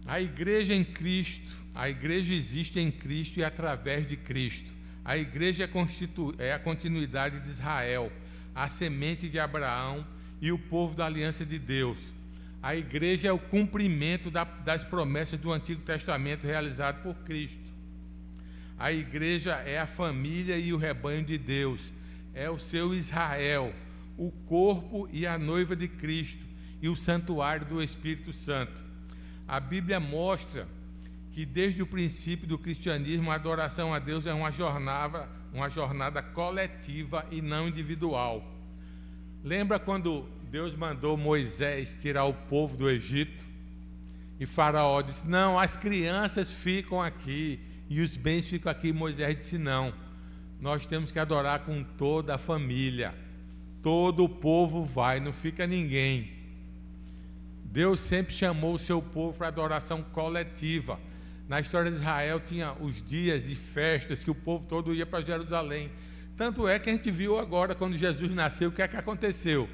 [SPEAKER 5] A igreja em Cristo, a igreja existe em Cristo e através de Cristo. A igreja é a continuidade de Israel, a semente de Abraão e o povo da aliança de Deus. A igreja é o cumprimento das promessas do Antigo Testamento realizado por Cristo. A igreja é a família e o rebanho de Deus, é o seu Israel, o corpo e a noiva de Cristo e o santuário do Espírito Santo. A Bíblia mostra que desde o princípio do cristianismo a adoração a Deus é uma jornada coletiva e não individual. Lembra quando Deus mandou Moisés tirar o povo do Egito? E Faraó disse, não, as crianças ficam aqui e os bens ficam aqui. Moisés disse, não, nós temos que adorar com toda a família. Todo o povo vai, não fica ninguém. Deus sempre chamou o seu povo para adoração coletiva. Na história de Israel tinha os dias de festas que o povo todo ia para Jerusalém. Tanto é que a gente viu agora, quando Jesus nasceu, o que é que aconteceu?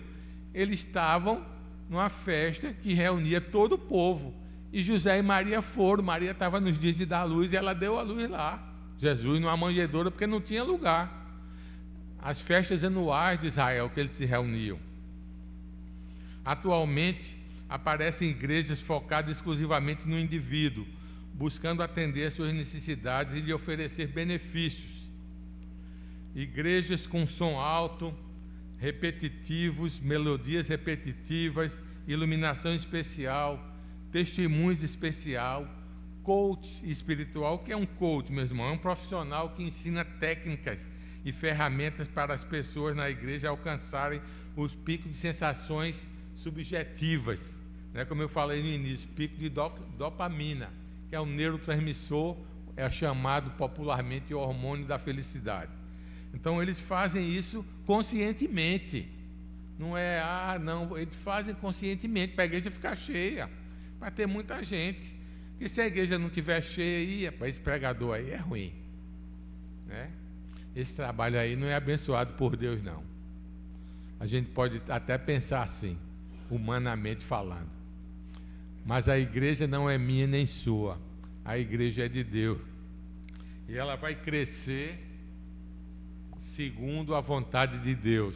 [SPEAKER 5] Eles estavam numa festa que reunia todo o povo. E José e Maria foram. Maria estava nos dias de dar luz e ela deu a luz lá. Jesus numa manjedoura, porque não tinha lugar. As festas anuais de Israel que eles se reuniam. Atualmente, aparecem igrejas focadas exclusivamente no indivíduo, buscando atender às suas necessidades e lhe oferecer benefícios. Igrejas com som alto, repetitivos, melodias repetitivas, iluminação especial, testemunhos especial, coach espiritual. O que é um coach, meu irmão? É um profissional que ensina técnicas e ferramentas para as pessoas na igreja alcançarem os picos de sensações subjetivas, né? Como eu falei no início, pico de dopamina, que é um neurotransmissor, é chamado popularmente o hormônio da felicidade. Então eles fazem isso conscientemente, não é, não, eles fazem conscientemente para a igreja ficar cheia, para ter muita gente, porque se a igreja não estiver cheia, aí, esse pregador aí é ruim, né? Esse trabalho aí não é abençoado por Deus, não. A gente pode até pensar assim, humanamente falando, mas a igreja não é minha nem sua, a igreja é de Deus. E ela vai crescer segundo a vontade de Deus.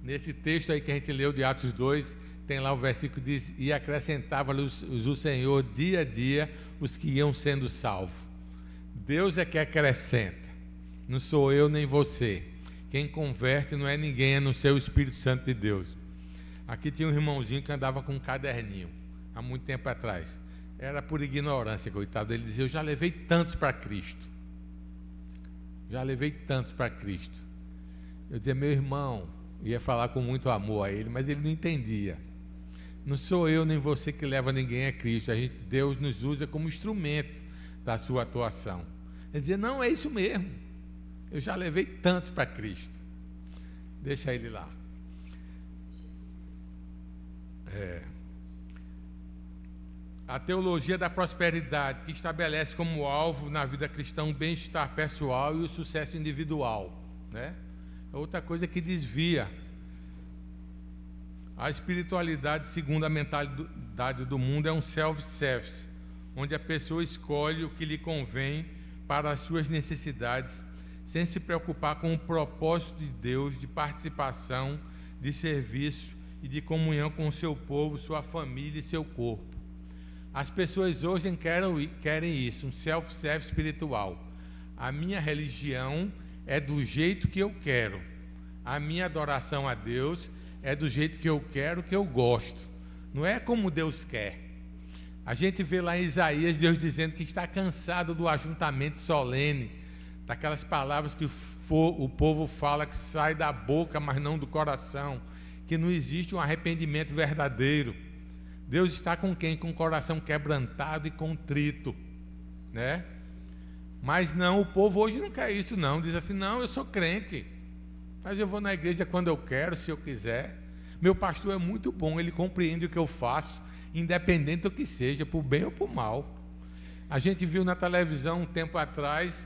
[SPEAKER 5] Nesse texto aí que a gente leu de Atos 2, tem lá o versículo que diz: e acrescentava-lhes o Senhor dia a dia os que iam sendo salvos. Deus é que acrescenta, não sou eu nem você. Quem converte não é ninguém, a não ser o Espírito Santo de Deus. Aqui tinha um irmãozinho que andava com um caderninho, há muito tempo atrás. Era por ignorância, coitado. Ele dizia: eu já levei tantos para Cristo. Já levei tantos para Cristo. Eu dizia: meu irmão, ia falar com muito amor a ele, mas ele não entendia. Não sou eu nem você que leva ninguém a Cristo. Deus nos usa como instrumento da sua atuação. Ele dizia: não, é isso mesmo. Eu já levei tantos para Cristo. Deixa ele lá. A teologia da prosperidade, que estabelece como alvo na vida cristã o bem-estar pessoal e o sucesso individual, né? É outra coisa que desvia. A espiritualidade, segundo a mentalidade do mundo, é um self-service, onde a pessoa escolhe o que lhe convém para as suas necessidades, sem se preocupar com o propósito de Deus de participação, de serviço e de comunhão com o seu povo, sua família e seu corpo. As pessoas hoje querem isso, um self-service espiritual. A minha religião é do jeito que eu quero. A minha adoração a Deus é do jeito que eu quero, que eu gosto. Não é como Deus quer. A gente vê lá em Isaías Deus dizendo que está cansado do ajuntamento solene, daquelas palavras que o povo fala que sai da boca, mas não do coração, que não existe um arrependimento verdadeiro. Deus está com quem? Com o coração quebrantado e contrito, né? Mas não, o povo hoje não quer isso não. Diz assim: não, eu sou crente, mas eu vou na igreja quando eu quero, se eu quiser. Meu pastor é muito bom, ele compreende o que eu faço, independente do que seja, por bem ou por mal. A gente viu na televisão um tempo atrás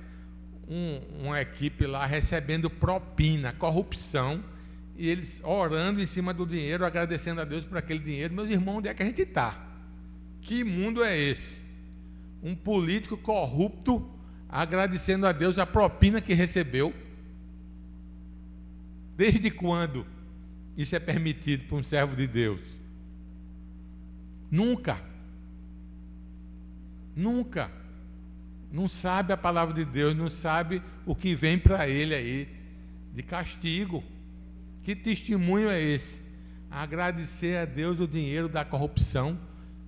[SPEAKER 5] uma equipe lá recebendo propina, corrupção, e eles orando em cima do dinheiro, agradecendo a Deus por aquele dinheiro. Meus irmãos, onde é que a gente está? Que mundo é esse? Um político corrupto agradecendo a Deus a propina que recebeu. Desde quando isso é permitido para um servo de Deus? Nunca. Nunca. Não sabe a palavra de Deus, não sabe o que vem para ele aí de castigo. Que testemunho é esse? Agradecer a Deus o dinheiro da corrupção.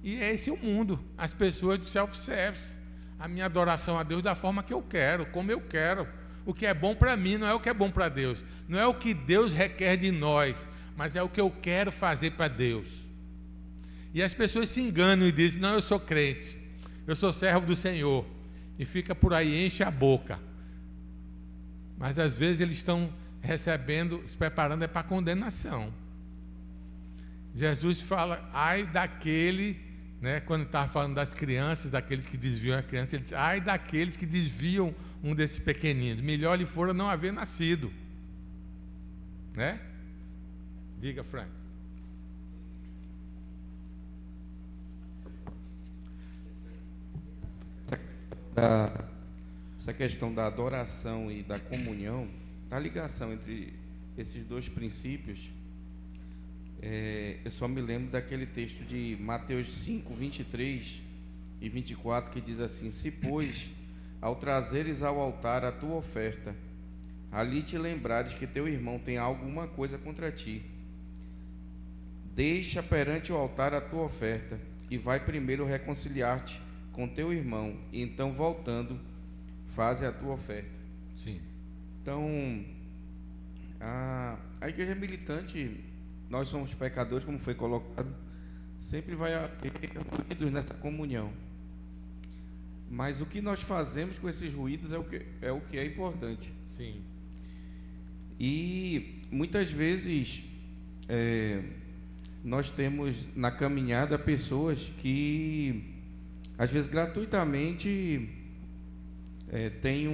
[SPEAKER 5] E é esse o mundo, as pessoas do self-service. A minha adoração a Deus da forma que eu quero, como eu quero. O que é bom para mim não é o que é bom para Deus. Não é o que Deus requer de nós, mas é o que eu quero fazer para Deus. E as pessoas se enganam e dizem: não, eu sou crente, eu sou servo do Senhor. E fica por aí, enche a boca. Mas às vezes eles estão recebendo, se preparando para condenação. Jesus fala: ai daquele, né, quando estava falando das crianças, daqueles que desviam a criança, ele diz: ai daqueles que desviam um desses pequeninos, melhor lhe fora não haver nascido, né? Diga, Frank.
[SPEAKER 4] Essa questão da adoração e da comunhão, a ligação entre esses dois princípios, eu só me lembro daquele texto de Mateus 5, 23 e 24, que diz assim: se, pois, ao trazeres ao altar a tua oferta, ali te lembrares que teu irmão tem alguma coisa contra ti, deixa perante o altar a tua oferta, e vai primeiro reconciliar-te com teu irmão, e então, voltando, faze a tua oferta.
[SPEAKER 5] Sim.
[SPEAKER 4] Então, a igreja militante, nós somos pecadores, como foi colocado, sempre vai haver ruídos nessa comunhão. Mas o que nós fazemos com esses ruídos é o que é importante.
[SPEAKER 5] Sim.
[SPEAKER 4] E muitas vezes nós temos na caminhada pessoas que, às vezes gratuitamente, têm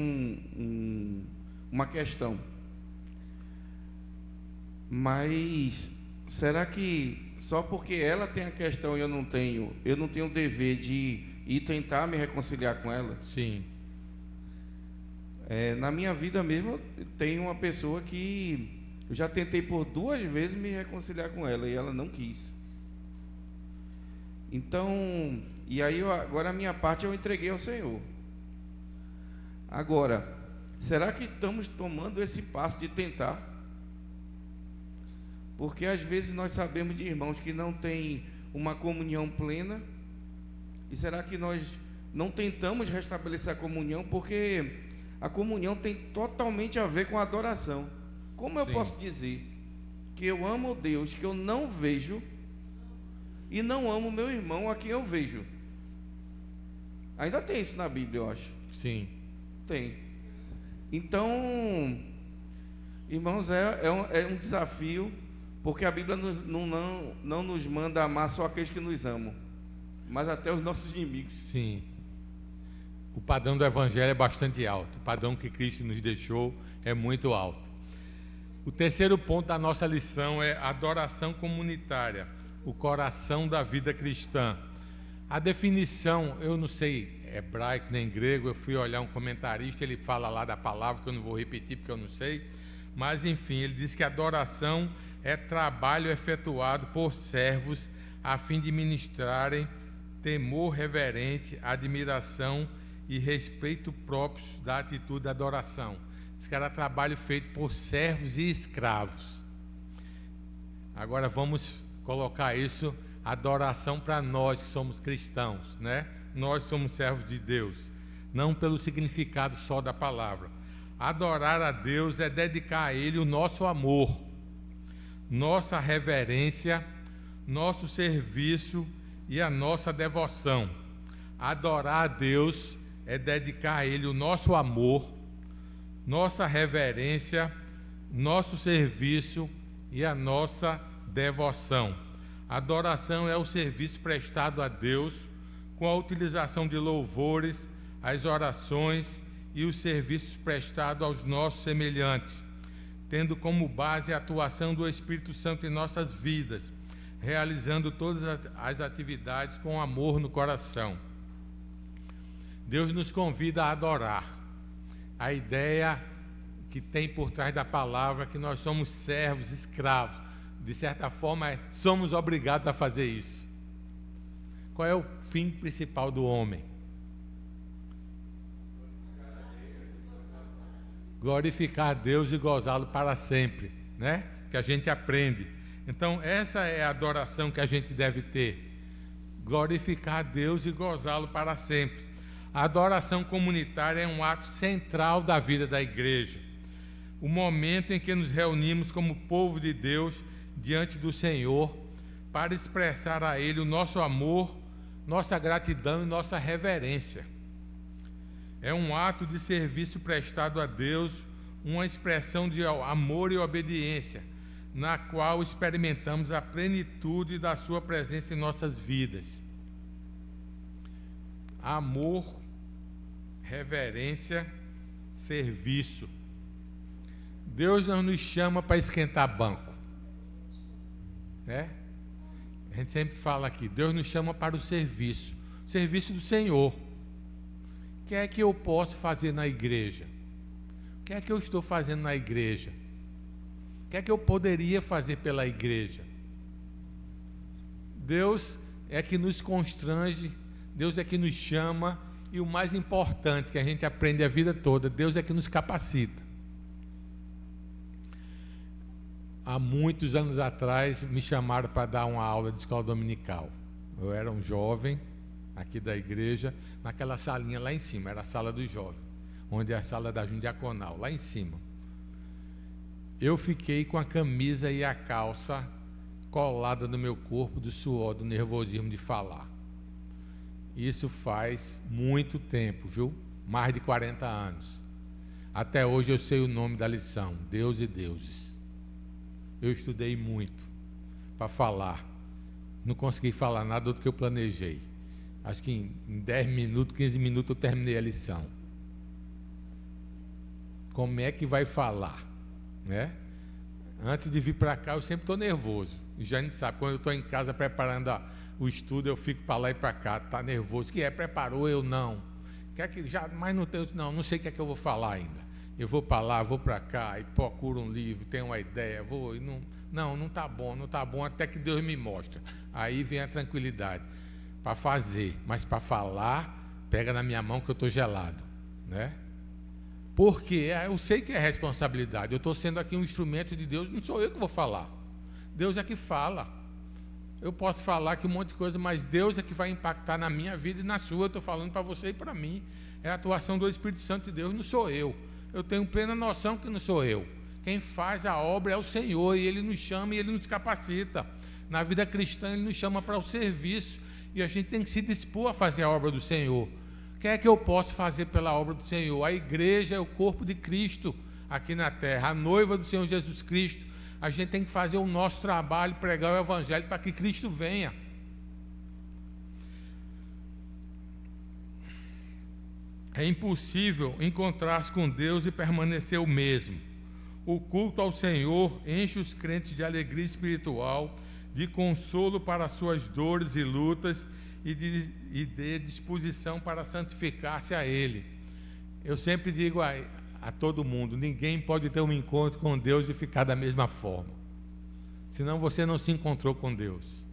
[SPEAKER 4] uma questão. Mas será que só porque ela tem a questão e eu não tenho o dever de ir tentar me reconciliar com ela.
[SPEAKER 5] Sim.
[SPEAKER 4] Na minha vida mesmo, tem uma pessoa que eu já tentei por 2 vezes me reconciliar com ela e ela não quis. Então, e aí agora a minha parte eu entreguei ao Senhor. Agora, será que estamos tomando esse passo de tentar? Porque às vezes nós sabemos de irmãos que não têm uma comunhão plena. E será que nós não tentamos restabelecer a comunhão? Porque a comunhão tem totalmente a ver com a adoração. Como eu posso dizer que eu amo Deus que eu não vejo e não amo meu irmão a quem eu vejo? Ainda tem isso na Bíblia, eu acho.
[SPEAKER 5] Sim.
[SPEAKER 4] Tem. Então, irmãos, é um desafio, porque a Bíblia não nos manda amar só aqueles que nos amam, mas até os nossos inimigos.
[SPEAKER 5] Sim. O padrão do Evangelho é bastante alto. O padrão que Cristo nos deixou é muito alto. O terceiro ponto da nossa lição é adoração comunitária, o coração da vida cristã. A definição, eu não sei hebraico nem grego, eu fui olhar um comentarista, ele fala lá da palavra, que eu não vou repetir porque eu não sei, mas enfim, ele diz que adoração é trabalho efetuado por servos a fim de ministrarem temor reverente, admiração e respeito próprios da atitude da adoração. Diz que era trabalho feito por servos e escravos. Agora vamos colocar isso, adoração para nós que somos cristãos, né? Nós somos servos de Deus, não pelo significado só da palavra. Adorar a Deus é dedicar a Ele o nosso amor, nossa reverência, nosso serviço e a nossa devoção. Adorar a Deus é dedicar a Ele o nosso amor, nossa reverência, nosso serviço e a nossa devoção. Adoração é o serviço prestado a Deus com a utilização de louvores, as orações e os serviços prestados aos nossos semelhantes, tendo como base a atuação do Espírito Santo em nossas vidas, realizando todas as atividades com amor no coração. Deus nos convida a adorar. A ideia que tem por trás da palavra é que nós somos servos, escravos. De certa forma, somos obrigados a fazer isso. Qual é o fim principal do homem? Glorificar a Deus e gozá-lo para sempre, né? Que a gente aprende. Então, essa é a adoração que a gente deve ter. Glorificar a Deus e gozá-lo para sempre. A adoração comunitária é um ato central da vida da igreja. O momento em que nos reunimos como povo de Deus diante do Senhor para expressar a Ele o nosso amor, nossa gratidão e nossa reverência. É um ato de serviço prestado a Deus, uma expressão de amor e obediência, na qual experimentamos a plenitude da Sua presença em nossas vidas. Amor, reverência, serviço. Deus não nos chama para esquentar banco, né? A gente sempre fala aqui, Deus nos chama para o serviço do Senhor. O que é que eu posso fazer na igreja? O que é que eu estou fazendo na igreja? O que é que eu poderia fazer pela igreja? Deus é que nos constrange, Deus é que nos chama, e o mais importante que a gente aprende a vida toda, Deus é que nos capacita. Há muitos anos atrás me chamaram para dar uma aula de escola dominical. Eu era um jovem aqui da igreja, naquela salinha lá em cima, era a sala dos jovens, onde é a sala da diaconal, lá em cima. Eu fiquei com a camisa e a calça colada no meu corpo do suor, do nervosismo de falar. Isso faz muito tempo, viu? Mais de 40 anos. Até hoje eu sei o nome da lição, Deus e Deuses. Eu estudei muito para falar. Não consegui falar nada do que eu planejei. Acho que em 10 minutos, 15 minutos eu terminei a lição. Como é que vai falar, né? Antes de vir para cá eu sempre estou nervoso. Jane sabe, quando eu estou em casa preparando o estudo, eu fico para lá e para cá, tá nervoso. Que preparou? Eu não. Quer que já, mas não sei o que é que eu vou falar ainda. Eu vou para lá, vou para cá, e procuro um livro, tenho uma ideia, vou e não está bom, até que Deus me mostra. Aí vem a tranquilidade para fazer, mas para falar, pega na minha mão que eu estou gelado, né? Porque eu sei que é responsabilidade, eu estou sendo aqui um instrumento de Deus, não sou eu que vou falar, Deus é que fala. Eu posso falar aqui um monte de coisa, mas Deus é que vai impactar na minha vida e na sua. Eu estou falando para você e para mim. É a atuação do Espírito Santo de Deus, não sou eu. Eu tenho plena noção que não sou eu. Quem faz a obra é o Senhor, e Ele nos chama e Ele nos capacita. Na vida cristã, Ele nos chama para o serviço, e a gente tem que se dispor a fazer a obra do Senhor. O que é que eu posso fazer pela obra do Senhor? A igreja é o corpo de Cristo aqui na terra, a noiva do Senhor Jesus Cristo. A gente tem que fazer o nosso trabalho, pregar o Evangelho para que Cristo venha. É impossível encontrar-se com Deus e permanecer o mesmo. O culto ao Senhor enche os crentes de alegria espiritual, de consolo para suas dores e lutas e de disposição para santificar-se a Ele. Eu sempre digo a todo mundo, ninguém pode ter um encontro com Deus e ficar da mesma forma. Senão você não se encontrou com Deus.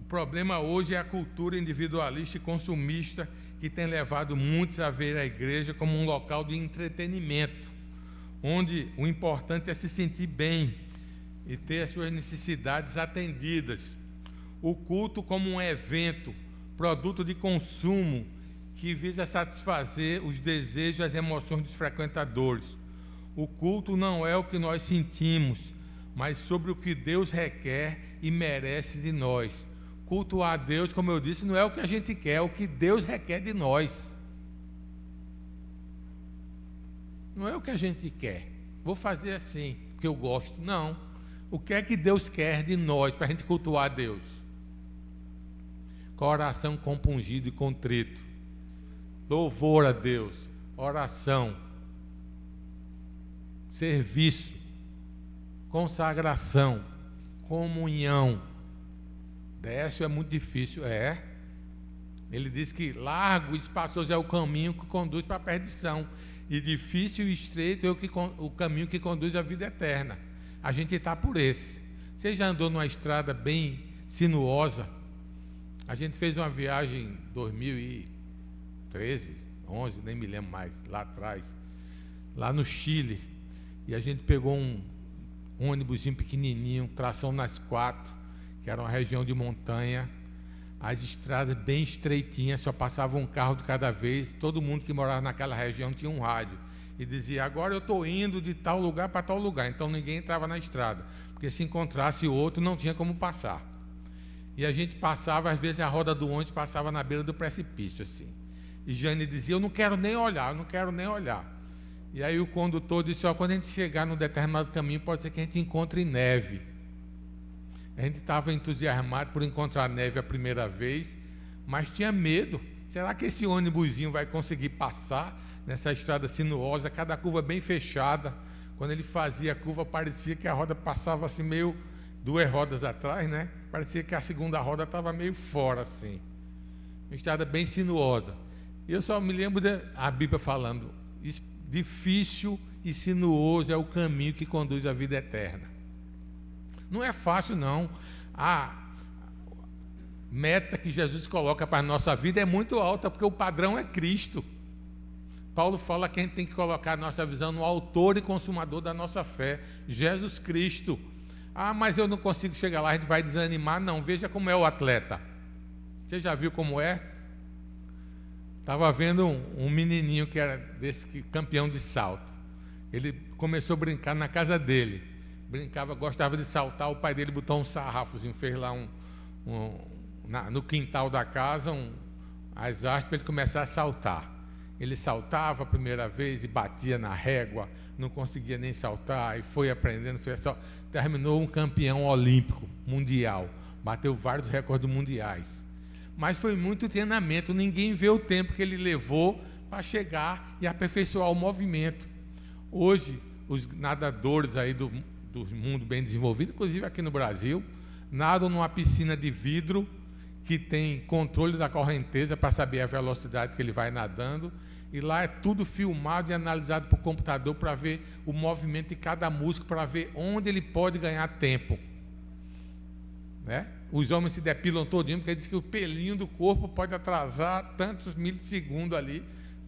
[SPEAKER 5] O problema hoje é a cultura individualista e consumista que tem levado muitos a ver a igreja como um local de entretenimento, onde o importante é se sentir bem e ter as suas necessidades atendidas. O culto como um evento, produto de consumo, que visa satisfazer os desejos e as emoções dos frequentadores. O culto não é o que nós sentimos, mas sobre o que Deus requer e merece de nós. Cultuar a Deus, como eu disse, não é o que a gente quer, é o que Deus requer de nós. Não é o que a gente quer. Vou fazer assim, porque eu gosto. Não. O que é que Deus quer de nós para a gente cultuar a Deus? Coração compungido e contrito. Louvor a Deus, oração, serviço, consagração, comunhão. Décio é muito difícil, Ele diz que largo e espaçoso é o caminho que conduz para a perdição, e difícil e estreito é o caminho que conduz à vida eterna. A gente está por esse. Você já andou numa estrada bem sinuosa? A gente fez uma viagem em 2013, 11, nem me lembro mais, lá atrás, lá no Chile, e a gente pegou um ônibusinho pequenininho, tração nas 4, que era uma região de montanha, as estradas bem estreitinhas, só passava um carro de cada vez, todo mundo que morava naquela região tinha um rádio, e dizia, agora eu estou indo de tal lugar para tal lugar, então ninguém entrava na estrada, porque se encontrasse outro não tinha como passar. E a gente passava, às vezes a roda do ônibus passava na beira do precipício, assim. E Jane dizia, eu não quero nem olhar. E aí o condutor disse, quando a gente chegar num determinado caminho, pode ser que a gente encontre neve. A gente estava entusiasmado por encontrar neve a primeira vez, mas tinha medo. Será que esse ônibusinho vai conseguir passar nessa estrada sinuosa, cada curva bem fechada? Quando ele fazia a curva, parecia que a roda passava assim meio 2 rodas atrás, né? Parecia que a segunda roda estava meio fora, assim. Uma estrada bem sinuosa. E eu só me lembro da Bíblia falando, difícil e sinuoso é o caminho que conduz à vida eterna. Não é fácil, não. A meta que Jesus coloca para a nossa vida é muito alta, porque o padrão é Cristo. Paulo fala que a gente tem que colocar a nossa visão no autor e consumador da nossa fé, Jesus Cristo. Mas eu não consigo chegar lá, a gente vai desanimar. Não, veja como é o atleta. Você já viu como é? Estava vendo um menininho que era campeão de salto. Ele começou a brincar na casa dele. Gostava de saltar, o pai dele botou um sarrafozinho, fez lá no quintal da casa, as hastes para ele começar a saltar. Ele saltava a primeira vez e batia na régua, não conseguia nem saltar, e foi aprendendo, terminou um campeão olímpico, mundial, bateu vários recordes mundiais. Mas foi muito treinamento, ninguém vê o tempo que ele levou para chegar e aperfeiçoar o movimento. Hoje, os nadadores aí do mundo bem desenvolvido, inclusive aqui no Brasil, nadam numa piscina de vidro que tem controle da correnteza para saber a velocidade que ele vai nadando, e lá é tudo filmado e analisado por computador para ver o movimento de cada músculo, para ver onde ele pode ganhar tempo, né? Os homens se depilam todinho, porque diz que o pelinho do corpo pode atrasar tantos milissegundos ali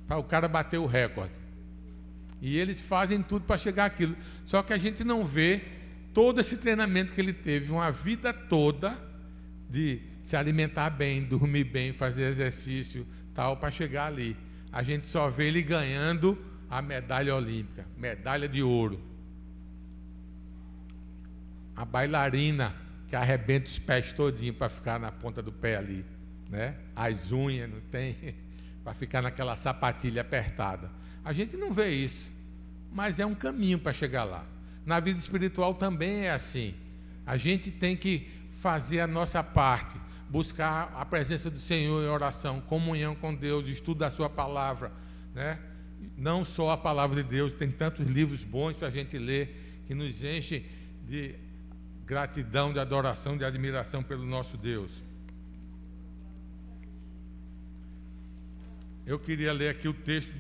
[SPEAKER 5] para o cara bater o recorde. E eles fazem tudo para chegar àquilo. Só que a gente não vê todo esse treinamento que ele teve, uma vida toda de se alimentar bem, dormir bem, fazer exercício, tal, para chegar ali. A gente só vê ele ganhando a medalha olímpica, medalha de ouro. A bailarina que arrebenta os pés todinho para ficar na ponta do pé ali, né? As unhas não tem para ficar naquela sapatilha apertada. A gente não vê isso, mas é um caminho para chegar lá. Na vida espiritual também é assim. A gente tem que fazer a nossa parte, buscar a presença do Senhor em oração, comunhão com Deus, estudo da sua palavra, né? Não só a palavra de Deus, tem tantos livros bons para a gente ler, que nos enche de gratidão, de adoração, de admiração pelo nosso Deus. Eu queria ler aqui o texto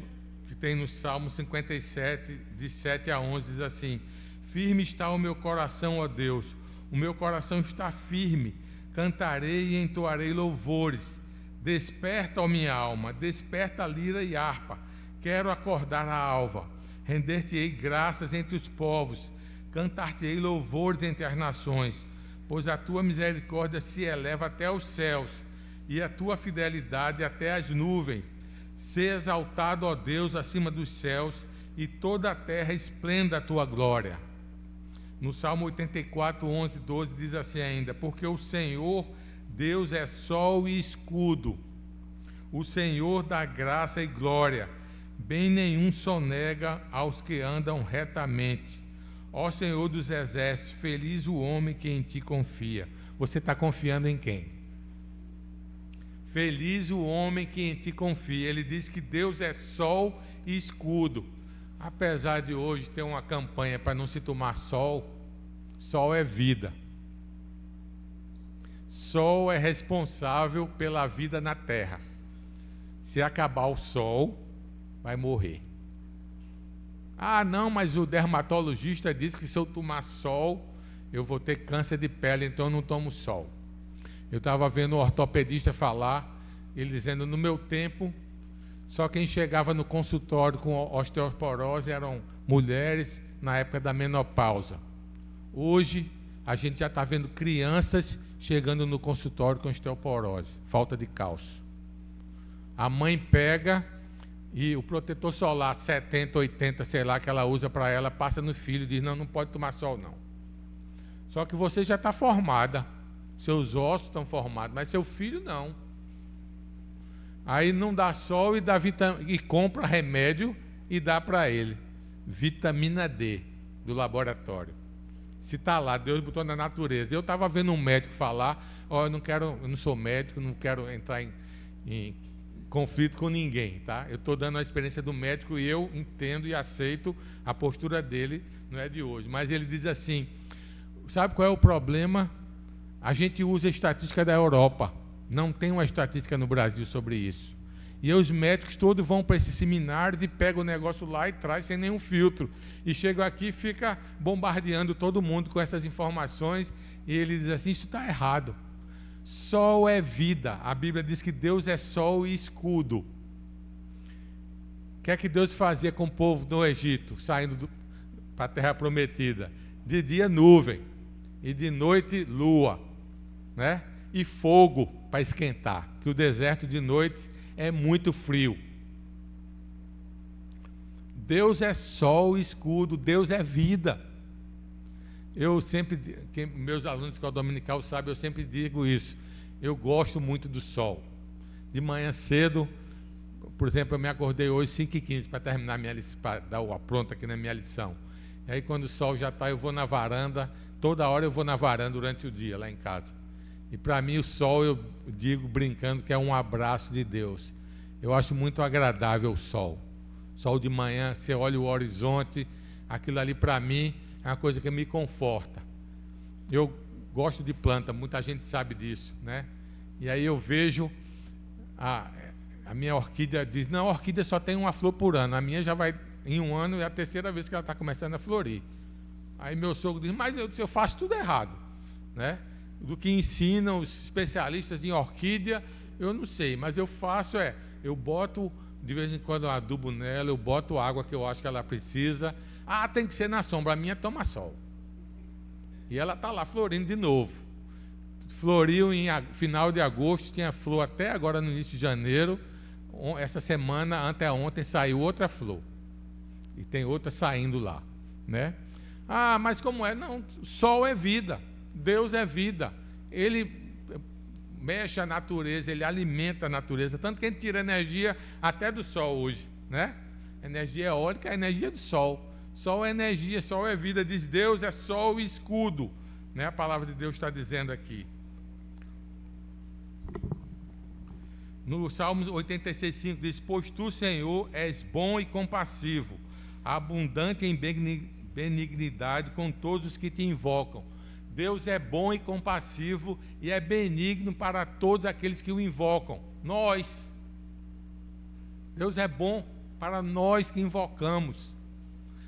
[SPEAKER 5] que tem no Salmo 57, de 7 a 11, diz assim: firme está o meu coração, ó Deus, o meu coração está firme, cantarei e entoarei louvores. Desperta, ó minha alma, desperta a lira e harpa, quero acordar a alva, render-te-ei graças entre os povos, cantar-te-ei louvores entre as nações, pois a tua misericórdia se eleva até os céus, e a tua fidelidade até as nuvens. Sê exaltado, ó Deus, acima dos céus, e toda a terra esplenda a tua glória. No Salmo 84, 11, 12, diz assim ainda: porque o Senhor, Deus, é sol e escudo, o Senhor dá graça e glória, bem nenhum sonega aos que andam retamente. Ó Senhor dos exércitos, feliz o homem que em ti confia. Você está confiando em quem? Feliz o homem que em ti confia. Ele diz que Deus é sol e escudo. Apesar de hoje ter uma campanha para não se tomar sol, sol é vida. Sol é responsável pela vida na terra. Se acabar o sol, vai morrer. Ah, não, mas o dermatologista disse que se eu tomar sol, eu vou ter câncer de pele, então eu não tomo sol. Eu estava vendo o ortopedista falar, ele dizendo: no meu tempo, só quem chegava no consultório com osteoporose eram mulheres na época da menopausa. Hoje, a gente já está vendo crianças chegando no consultório com osteoporose, falta de cálcio. A mãe pega e o protetor solar 70, 80, sei lá, que ela usa para ela, passa no filho e diz: não, não pode tomar sol não. Só que você já está formada, seus ossos estão formados, mas seu filho não. Aí não dá sol e compra remédio e dá para ele. Vitamina D, do laboratório. Se está lá, Deus botou na natureza. Eu estava vendo um médico falar: eu não sou médico, não quero entrar em conflito com ninguém, tá? Eu estou dando a experiência do médico e eu entendo e aceito a postura dele, não é de hoje. Mas ele diz assim: sabe qual é o problema? A gente usa a estatística da Europa, não tem uma estatística no Brasil sobre isso. E os médicos todos vão para esses seminários e pegam o negócio lá e traz sem nenhum filtro. E chegam aqui e fica bombardeando todo mundo com essas informações. E ele diz assim: isso está errado. Sol é vida. A Bíblia diz que Deus é sol e escudo. O que é que Deus fazia com o povo do Egito, saindo para a terra prometida? De dia nuvem e de noite lua, né? E fogo para esquentar, que o deserto de noite é muito frio. Deus é sol e escudo, Deus é vida. Eu sempre, meus alunos de escola dominical sabem, eu sempre digo isso. Eu gosto muito do sol. De manhã cedo, por exemplo, eu me acordei hoje 5h15 para terminar minha lição, para dar o pronto aqui na minha lição. E aí quando o sol já está, eu vou na varanda, toda hora eu vou na varanda durante o dia, lá em casa. E para mim o sol, eu digo brincando que é um abraço de Deus. Eu acho muito agradável o sol. Sol de manhã, você olha o horizonte, aquilo ali para mim é uma coisa que me conforta. Eu gosto de planta, muita gente sabe disso, né? E aí eu vejo a minha orquídea, diz, não, a orquídea só tem uma flor por ano, a minha já vai em um ano, é a terceira vez que ela está começando a florir. Aí meu sogro diz, mas eu faço tudo errado, né? Do que ensinam os especialistas em orquídea, eu não sei, mas eu faço eu boto de vez em quando adubo nela, eu boto água que eu acho que ela precisa. Ah, tem que ser na sombra, a minha toma sol. E ela está lá florindo de novo. Floriu em final de agosto, tinha flor até agora no início de janeiro. Essa semana, anteontem, saiu outra flor. E tem outra saindo lá, né? Ah, mas como é? Não, sol é vida, Deus é vida. Ele mexe a natureza, ele alimenta a natureza, tanto que a gente tira energia até do sol hoje, né? Energia eólica é a energia do sol. Sol é energia, sol é vida, diz Deus, é sol e escudo, né? A palavra de Deus está dizendo aqui. No Salmos 86,5 diz, pois tu, Senhor, és bom e compassivo, abundante em benignidade com todos os que te invocam. Deus é bom e compassivo e é benigno para todos aqueles que o invocam. Nós. Deus é bom para nós que invocamos.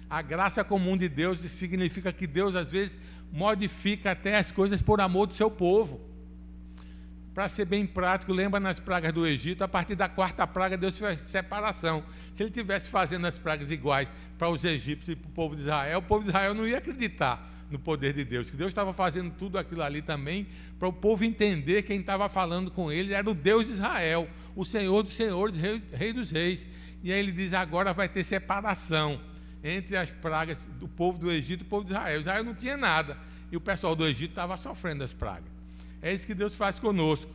[SPEAKER 5] A graça comum de Deus significa que Deus, às vezes, modifica até as coisas por amor do seu povo. Para ser bem prático, lembra nas pragas do Egito, a partir da quarta praga, Deus fez separação. Se ele estivesse fazendo as pragas iguais para os egípcios e para o povo de Israel não ia acreditar no poder de Deus, que Deus estava fazendo tudo aquilo ali também, para o povo entender quem estava falando com ele era o Deus de Israel, o Senhor dos senhores, Rei dos reis. E aí ele diz, agora vai ter separação entre as pragas do povo do Egito e o povo de Israel. Israel não tinha nada, e o pessoal do Egito estava sofrendo as pragas. É isso que Deus faz conosco.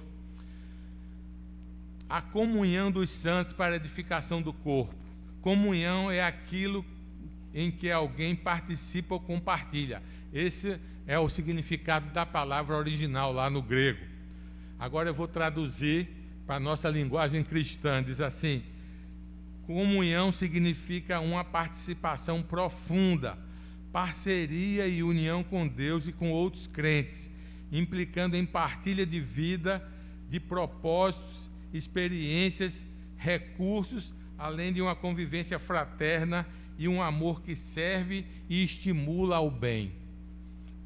[SPEAKER 5] A comunhão dos santos para a edificação do corpo. Comunhão é aquilo em que alguém participa ou compartilha. Esse é o significado da palavra original lá no grego. Agora eu vou traduzir para a nossa linguagem cristã. Diz assim, comunhão significa uma participação profunda, parceria e união com Deus e com outros crentes, implicando em partilha de vida, de propósitos, experiências, recursos, além de uma convivência fraterna e um amor que serve e estimula ao bem.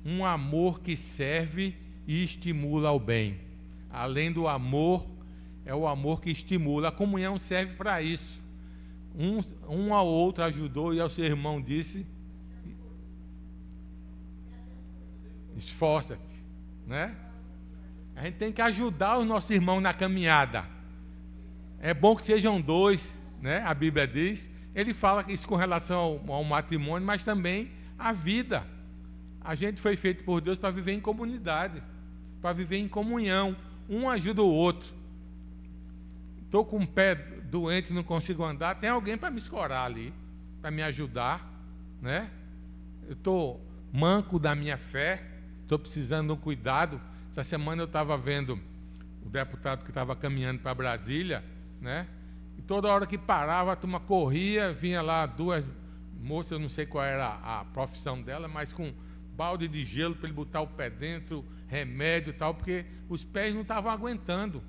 [SPEAKER 5] Um amor que serve e estimula ao bem. Além do amor, é o amor que estimula. A comunhão serve para isso. Um ao outro ajudou e ao seu irmão disse, esforça-te, né? A gente tem que ajudar os nossos irmãos na caminhada. É bom que sejam dois, né? A Bíblia diz. Ele fala isso com relação ao matrimônio, mas também à vida. A gente foi feito por Deus para viver em comunidade, para viver em comunhão. Um ajuda o outro. Estou com o pé doente, não consigo andar, tem alguém para me escorar ali, para me ajudar, né? Eu estou manco da minha fé, estou precisando de um cuidado. Essa semana eu estava vendo o deputado que estava caminhando para Brasília, né? E toda hora que parava, a turma corria, vinha lá duas moças, eu não sei qual era a profissão dela, mas com balde de gelo para ele botar o pé dentro, remédio e tal, porque os pés não estavam aguentando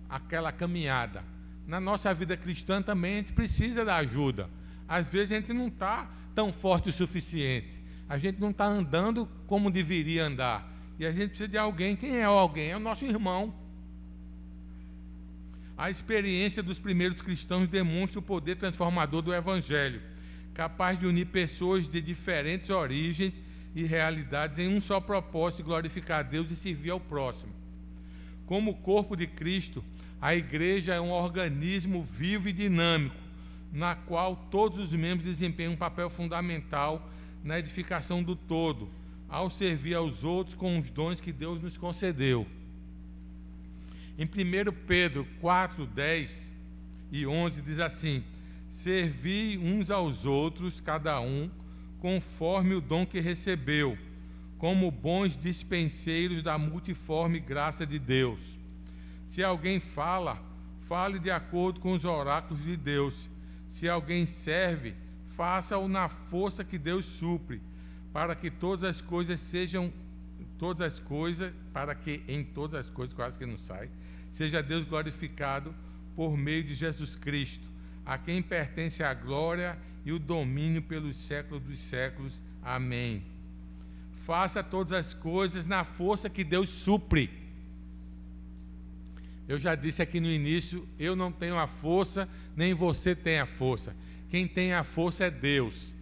[SPEAKER 5] aquela caminhada. Na nossa vida cristã também a gente precisa da ajuda. Às vezes a gente não está tão forte o suficiente. A gente não está andando como deveria andar. E a gente precisa de alguém. Quem é o alguém? É o nosso irmão. A experiência dos primeiros cristãos demonstra o poder transformador do Evangelho, capaz de unir pessoas de diferentes origens e realidades em um só propósito, glorificar a Deus e servir ao próximo. Como o corpo de Cristo, a igreja é um organismo vivo e dinâmico, na qual todos os membros desempenham um papel fundamental na edificação do todo, ao servir aos outros com os dons que Deus nos concedeu. Em 1 Pedro 4, 10 e 11 diz assim, servi uns aos outros, cada um, conforme o dom que recebeu, como bons dispenseiros da multiforme graça de Deus. Se alguém fala, fale de acordo com os oráculos de Deus. Se alguém serve, faça-o na força que Deus supre, para que em todas as coisas, quase que não sai, seja Deus glorificado por meio de Jesus Cristo, a quem pertence a glória e o domínio pelos séculos dos séculos. Amém. Faça todas as coisas na força que Deus supre. Eu já disse aqui no início, eu não tenho a força, nem você tem a força. Quem tem a força é Deus.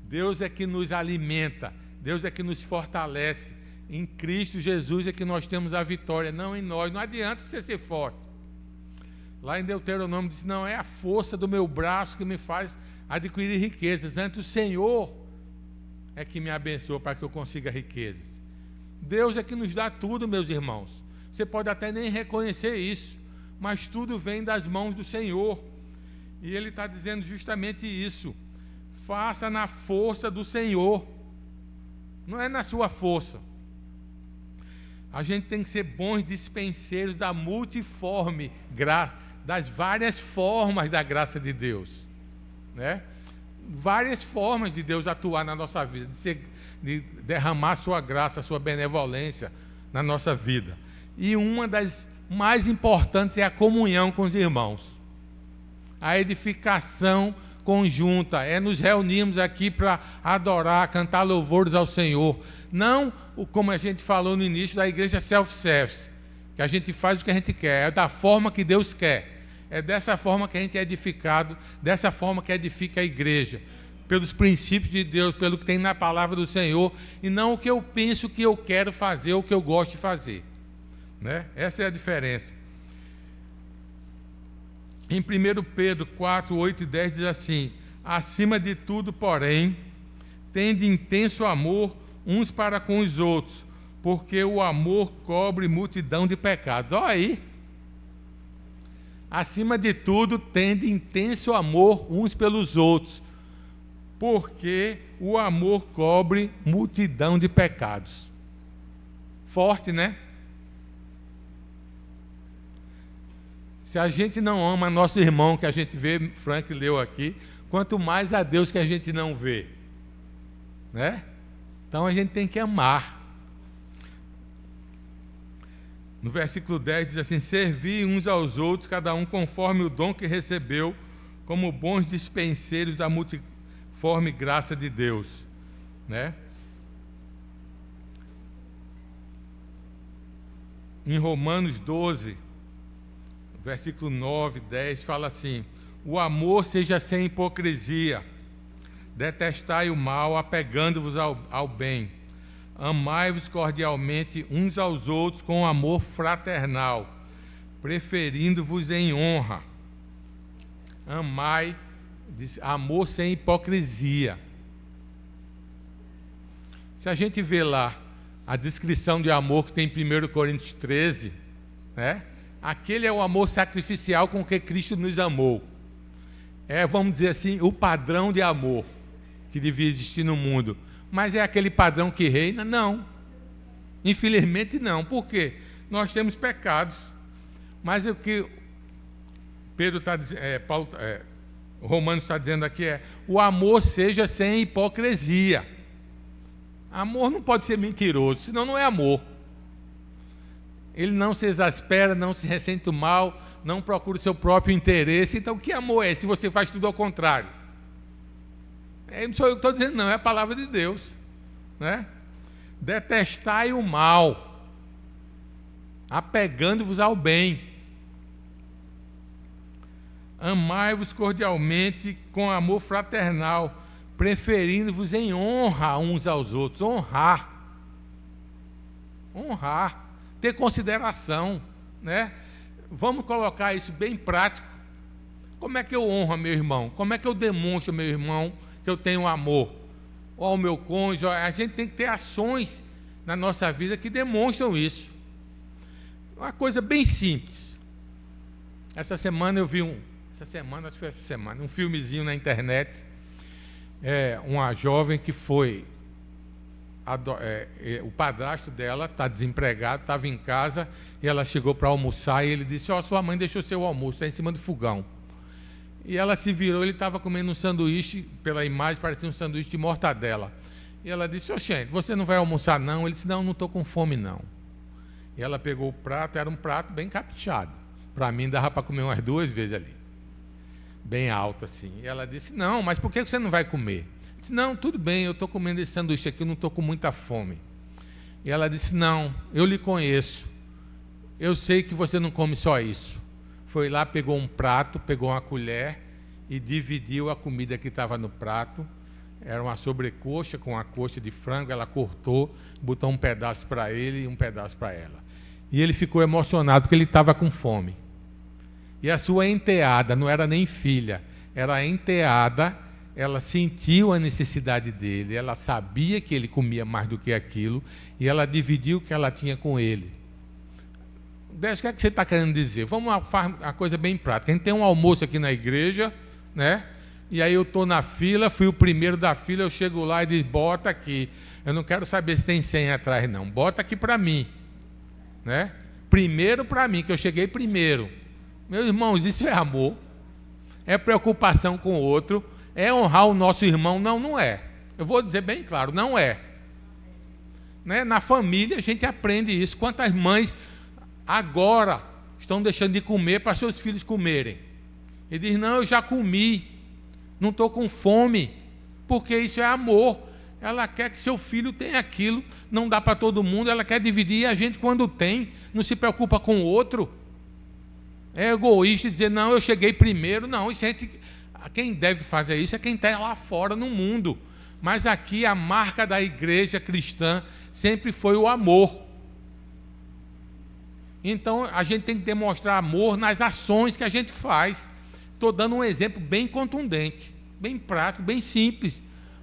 [SPEAKER 5] Deus é que nos alimenta, Deus é que nos fortalece. Em Cristo Jesus é que nós temos a vitória, não em nós. Não adianta você ser forte. Lá em Deuteronômio diz, não é a força do meu braço que me faz adquirir riquezas, antes o Senhor é que me abençoa para que eu consiga riquezas. Deus é que nos dá tudo, meus irmãos. Você pode até nem reconhecer isso, mas tudo vem das mãos do Senhor. E Ele está dizendo justamente isso. Faça na força do Senhor, não é na sua força. A gente tem que ser bons dispenseiros da multiforme graça, das várias formas da graça de Deus, né? Várias formas de Deus atuar na nossa vida, de derramar a sua graça, a sua benevolência na nossa vida. E uma das mais importantes é a comunhão com os irmãos, a edificação conjunta, é nos reunirmos aqui para adorar, cantar louvores ao Senhor. Não, como a gente falou no início, da igreja self-service, que a gente faz o que a gente quer, é da forma que Deus quer. É dessa forma que a gente é edificado, dessa forma que edifica a igreja, pelos princípios de Deus, pelo que tem na palavra do Senhor, e não o que eu penso que eu quero fazer, ou o que eu gosto de fazer, né? Essa é a diferença. Em 1 Pedro 4, 8 e 10 diz assim: acima de tudo, porém, tende intenso amor uns para com os outros, porque o amor cobre multidão de pecados. Olha aí. Acima de tudo, tende intenso amor uns pelos outros, porque o amor cobre multidão de pecados. Forte, né? Se a gente não ama nosso irmão, que a gente vê, Frank leu aqui, quanto mais a Deus que a gente não vê, né? Então a gente tem que amar. No versículo 10 diz assim: servi uns aos outros, cada um conforme o dom que recebeu, como bons dispenseiros da multiforme graça de Deus, né? Em Romanos 12, versículo 9, 10, fala assim: o amor seja sem hipocrisia, detestai o mal, apegando-vos ao bem. Amai-vos cordialmente uns aos outros com amor fraternal, preferindo-vos em honra. Amai, amor sem hipocrisia. Se a gente vê lá a descrição de amor que tem em 1 Coríntios 13, né? Aquele é o amor sacrificial com que Cristo nos amou. É, vamos dizer assim, o padrão de amor que devia existir no mundo. Mas é aquele padrão que reina? Não. Infelizmente não. Por quê? Nós temos pecados. Mas o que Pedro está dizendo, Romanos está dizendo aqui é: o amor seja sem hipocrisia. Amor não pode ser mentiroso, senão não é amor. Ele não se exaspera, não se ressente o mal, não procura o seu próprio interesse. Então, que amor é esse se você faz tudo ao contrário? Não sou eu que estou dizendo, não, é a palavra de Deus, né? Detestai o mal, apegando-vos ao bem. Amai-vos cordialmente com amor fraternal, preferindo-vos em honra uns aos outros. Honrar. Ter consideração, né? Vamos colocar isso bem prático. Como é que eu honro meu irmão? Como é que eu demonstro ao meu irmão que eu tenho amor? Ou ao meu cônjuge? A gente tem que ter ações na nossa vida que demonstram isso. Uma coisa bem simples. Essa semana eu vi um filmezinho na internet. Uma jovem que foi... o padrasto dela está desempregado, estava em casa, e ela chegou para almoçar, e ele disse: sua mãe deixou seu almoço, está em cima do fogão. E ela se virou, ele estava comendo um sanduíche, pela imagem parecia um sanduíche de mortadela. E ela disse, oxente, você não vai almoçar não? Ele disse, não estou com fome não. E ela pegou o prato, era um prato bem caprichado. Para mim dava para comer umas 2 vezes ali. Bem alto assim. E ela disse, não, mas por que você não vai comer? Eu disse, não, tudo bem, eu estou comendo esse sanduíche aqui, eu não estou com muita fome. E ela disse, não, eu lhe conheço. Eu sei que você não come só isso. Foi lá, pegou um prato, pegou uma colher e dividiu a comida que estava no prato. Era uma sobrecoxa com uma coxa de frango, ela cortou, botou um pedaço para ele e um pedaço para ela. E ele ficou emocionado porque ele estava com fome. E a sua enteada, não era nem filha, era a enteada, ela sentiu a necessidade dele, ela sabia que ele comia mais do que aquilo, e ela dividiu o que ela tinha com ele. Deus, o que é que você está querendo dizer? Vamos fazer uma coisa bem prática. A gente tem um almoço aqui na igreja, né? E aí eu estou na fila, fui o primeiro da fila, eu chego lá e diz, bota aqui. Eu não quero saber se tem 100 atrás, não. Bota aqui para mim. Né? Primeiro para mim, que eu cheguei primeiro. Meus irmãos, isso é amor. É preocupação com o outro. É honrar o nosso irmão. Não, não é. Eu vou dizer bem claro, não é. Né? Na família a gente aprende isso. Quantas mães agora estão deixando de comer para seus filhos comerem? E diz, não, eu já comi. Não estou com fome. Porque isso é amor. Ela quer que seu filho tenha aquilo, não dá para todo mundo, ela quer dividir, e a gente, quando tem, não se preocupa com o outro. É egoísta dizer, não, eu cheguei primeiro. Não, isso quem deve fazer isso é quem está lá fora no mundo. Mas aqui a marca da igreja cristã sempre foi o amor. Então a gente tem que demonstrar amor nas ações que a gente faz. Estou dando um exemplo bem contundente, bem prático, bem simples.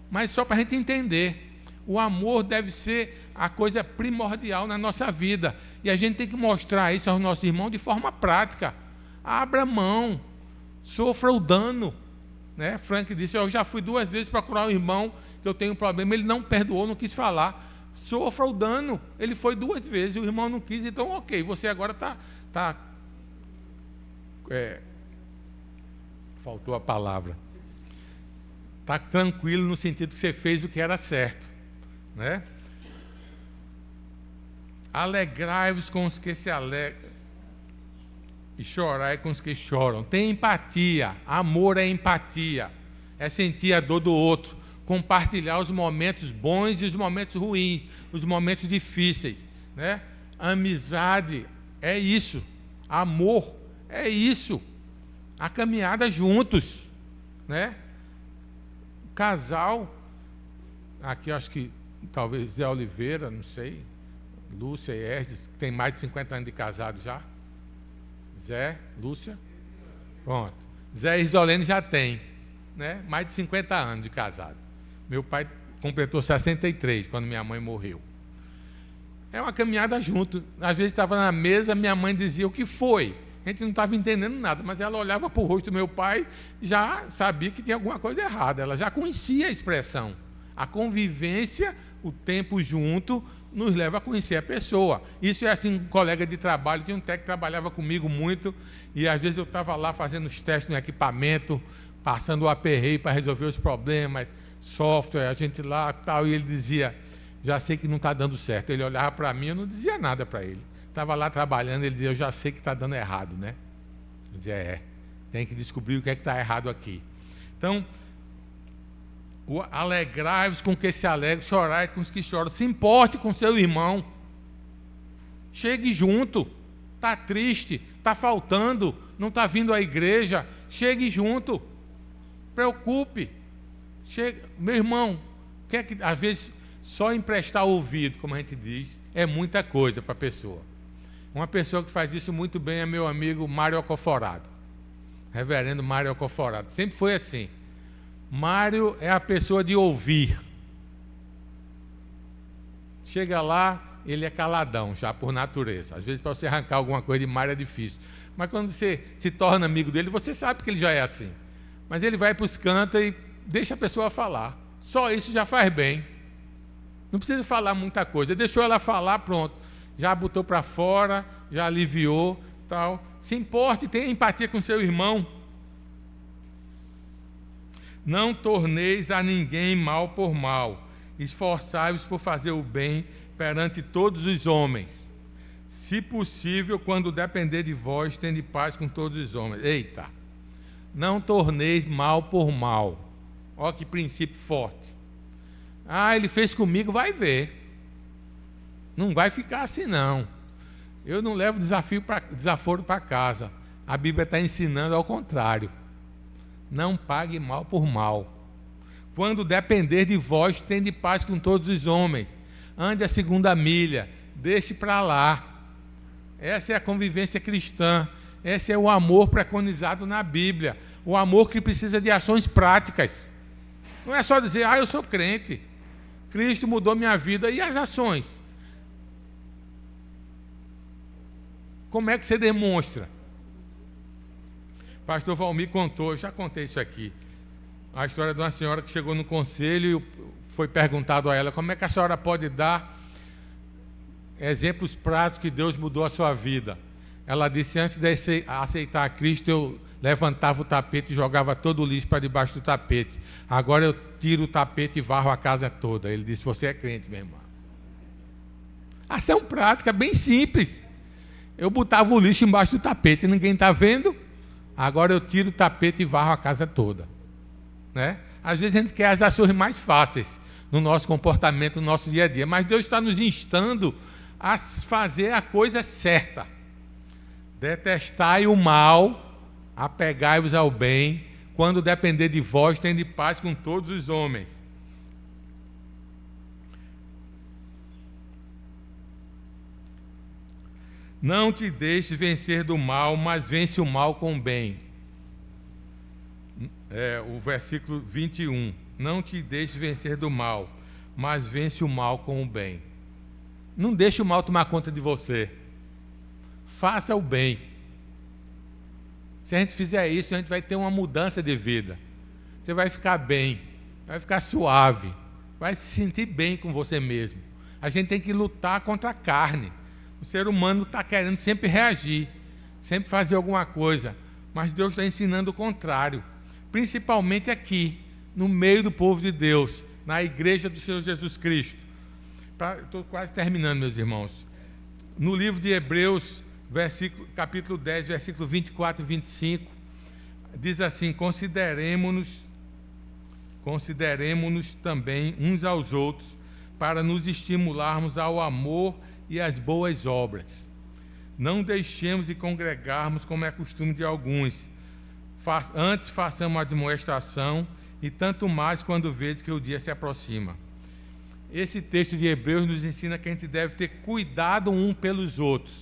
[SPEAKER 5] Mas só para a gente entender, o amor deve ser a coisa primordial na nossa vida. E a gente tem que mostrar isso aos nossos irmãos de forma prática. Abra mão, sofra o dano. Né? Frank disse, eu já fui 2 vezes procurar um irmão que eu tenho um problema, ele não perdoou, não quis falar. Sofra o dano. Ele foi 2 vezes, o irmão não quis, então ok, você agora está faltou a palavra. Está tranquilo no sentido que você fez o que era certo. Né? Alegrai-vos com os que se alegram e chorai com os que choram. Tem empatia. Amor é empatia. É sentir a dor do outro. Compartilhar os momentos bons e os momentos ruins, os momentos difíceis. Né? Amizade é isso. Amor é isso. A caminhada juntos. Né? Casal, aqui acho que talvez Zé Oliveira, não sei, Lúcia e Erdes, que tem mais de 50 anos de casado já. Zé, Lúcia, pronto. Zé e Isolene já tem, né? Mais de 50 anos de casado. Meu pai completou 63 quando minha mãe morreu. É uma caminhada junto. Às vezes estava na mesa, minha mãe dizia o que foi. A gente não estava entendendo nada, mas ela olhava para o rosto do meu pai, já sabia que tinha alguma coisa errada. Ela já conhecia a expressão. A convivência, o tempo junto, nos leva a conhecer a pessoa. Isso é assim, um colega de trabalho, tinha um técnico que trabalhava comigo muito, e às vezes eu estava lá fazendo os testes no equipamento, passando o aperreio para resolver os problemas, software, a gente lá tal, e ele dizia, já sei que não está dando certo. Ele olhava para mim, eu não dizia nada para ele. Estava lá trabalhando, ele dizia, eu já sei que está dando errado, né? Eu dizia, tem que descobrir o que é que está errado aqui. Então, alegrai-vos com que se alegram, chorai com os que choram. Se importe com seu irmão. Chegue junto. Está triste, está faltando, não está vindo à igreja. Chegue junto. Preocupe. Meu irmão, quer que às vezes só emprestar ouvido, como a gente diz, é muita coisa para a pessoa. Uma pessoa que faz isso muito bem é meu amigo Mário Alcoforado. Reverendo Mário Alcoforado. Sempre foi assim. Mário é a pessoa de ouvir. Chega lá, ele é caladão, já por natureza. Às vezes, para você arrancar alguma coisa de Mário é difícil. Mas quando você se torna amigo dele, você sabe que ele já é assim. Mas ele vai para os cantos e deixa a pessoa falar. Só isso já faz bem. Não precisa falar muita coisa. Deixou ela falar, pronto. Já botou para fora, já aliviou, tal. Se importe, tenha empatia com seu irmão. Não torneis a ninguém mal por mal. esforçai-vos por fazer o bem perante todos os homens. Se possível, quando depender de vós, tende paz com todos os homens. Eita! Não torneis mal por mal. Olha que princípio forte. Ah, ele fez comigo, vai ver. Não vai ficar assim, não. Eu não levo desaforo para casa. A Bíblia está ensinando ao contrário. Não pague mal por mal. Quando depender de vós, tende paz com todos os homens. Ande a segunda milha, deixe para lá. Essa é a convivência cristã. Esse é o amor preconizado na Bíblia. O amor que precisa de ações práticas. Não é só dizer, eu sou crente. Cristo mudou minha vida. E as ações? Como é que você demonstra? Pastor Valmir contou, eu já contei isso aqui, a história de uma senhora que chegou no conselho e foi perguntado a ela, como é que a senhora pode dar exemplos práticos que Deus mudou a sua vida? Ela disse, antes de aceitar a Cristo, eu levantava o tapete e jogava todo o lixo para debaixo do tapete. Agora eu tiro o tapete e varro a casa toda. Ele disse, você é crente, minha irmã. Ação prática, bem simples. Eu botava o lixo embaixo do tapete, ninguém está vendo. Agora eu tiro o tapete e varro a casa toda. Né? Às vezes a gente quer as ações mais fáceis no nosso comportamento, no nosso dia a dia. Mas Deus está nos instando a fazer a coisa certa. Detestai o mal, apegai-vos ao bem. Quando depender de vós, tende paz com todos os homens. Não te deixes vencer do mal, mas vence o mal com o bem. O versículo 21. Não te deixes vencer do mal, mas vence o mal com o bem. Não deixe o mal tomar conta de você. Faça o bem. Se a gente fizer isso, a gente vai ter uma mudança de vida. Você vai ficar bem, vai ficar suave, vai se sentir bem com você mesmo. A gente tem que lutar contra a carne. O ser humano está querendo sempre reagir, sempre fazer alguma coisa, mas Deus está ensinando o contrário, principalmente aqui, no meio do povo de Deus, na igreja do Senhor Jesus Cristo. Estou quase terminando, meus irmãos. No livro de Hebreus, capítulo 10, versículo 24 e 25, diz assim, consideremo-nos também uns aos outros, para nos estimularmos ao amor e as boas obras. Não deixemos de congregarmos como é costume de alguns. Antes façamos a admoestação, e tanto mais quando vedes que o dia se aproxima. Esse texto de Hebreus nos ensina que a gente deve ter cuidado um pelos outros.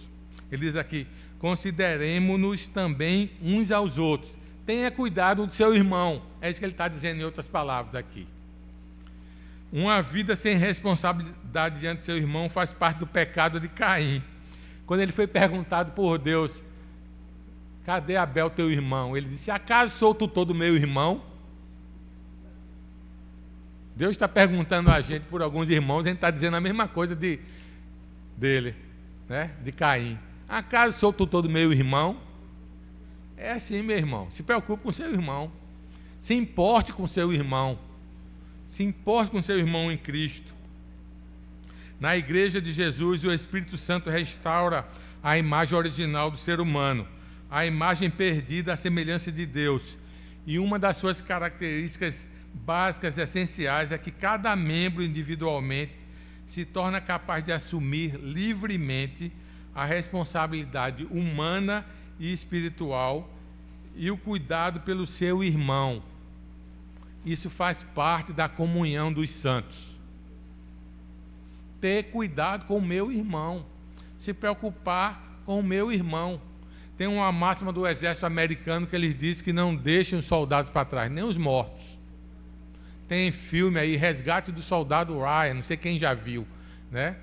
[SPEAKER 5] Ele diz aqui, consideremo-nos também uns aos outros. Tenha cuidado do seu irmão. É isso que ele está dizendo em outras palavras aqui. Uma vida sem responsabilidade diante do seu irmão faz parte do pecado de Caim. Quando ele foi perguntado por Deus, cadê Abel, teu irmão? Ele disse, acaso sou tutor do meu irmão? Deus está perguntando a gente por alguns irmãos, a gente está dizendo a mesma coisa dele, né? De Caim. Acaso sou tutor do meu irmão? É assim, meu irmão. Se preocupe com seu irmão. Se importe com seu irmão. Se importe com seu irmão em Cristo. Na igreja de Jesus, o Espírito Santo restaura a imagem original do ser humano, a imagem perdida à semelhança de Deus. E uma das suas características básicas, essenciais, é que cada membro individualmente se torna capaz de assumir livremente a responsabilidade humana e espiritual e o cuidado pelo seu irmão. Isso faz parte da comunhão dos santos. Ter cuidado com o meu irmão, se preocupar com o meu irmão. Tem uma máxima do exército americano que eles dizem que não deixam os soldados para trás, nem os mortos. Tem filme aí, Resgate do Soldado Ryan, não sei quem já viu, né?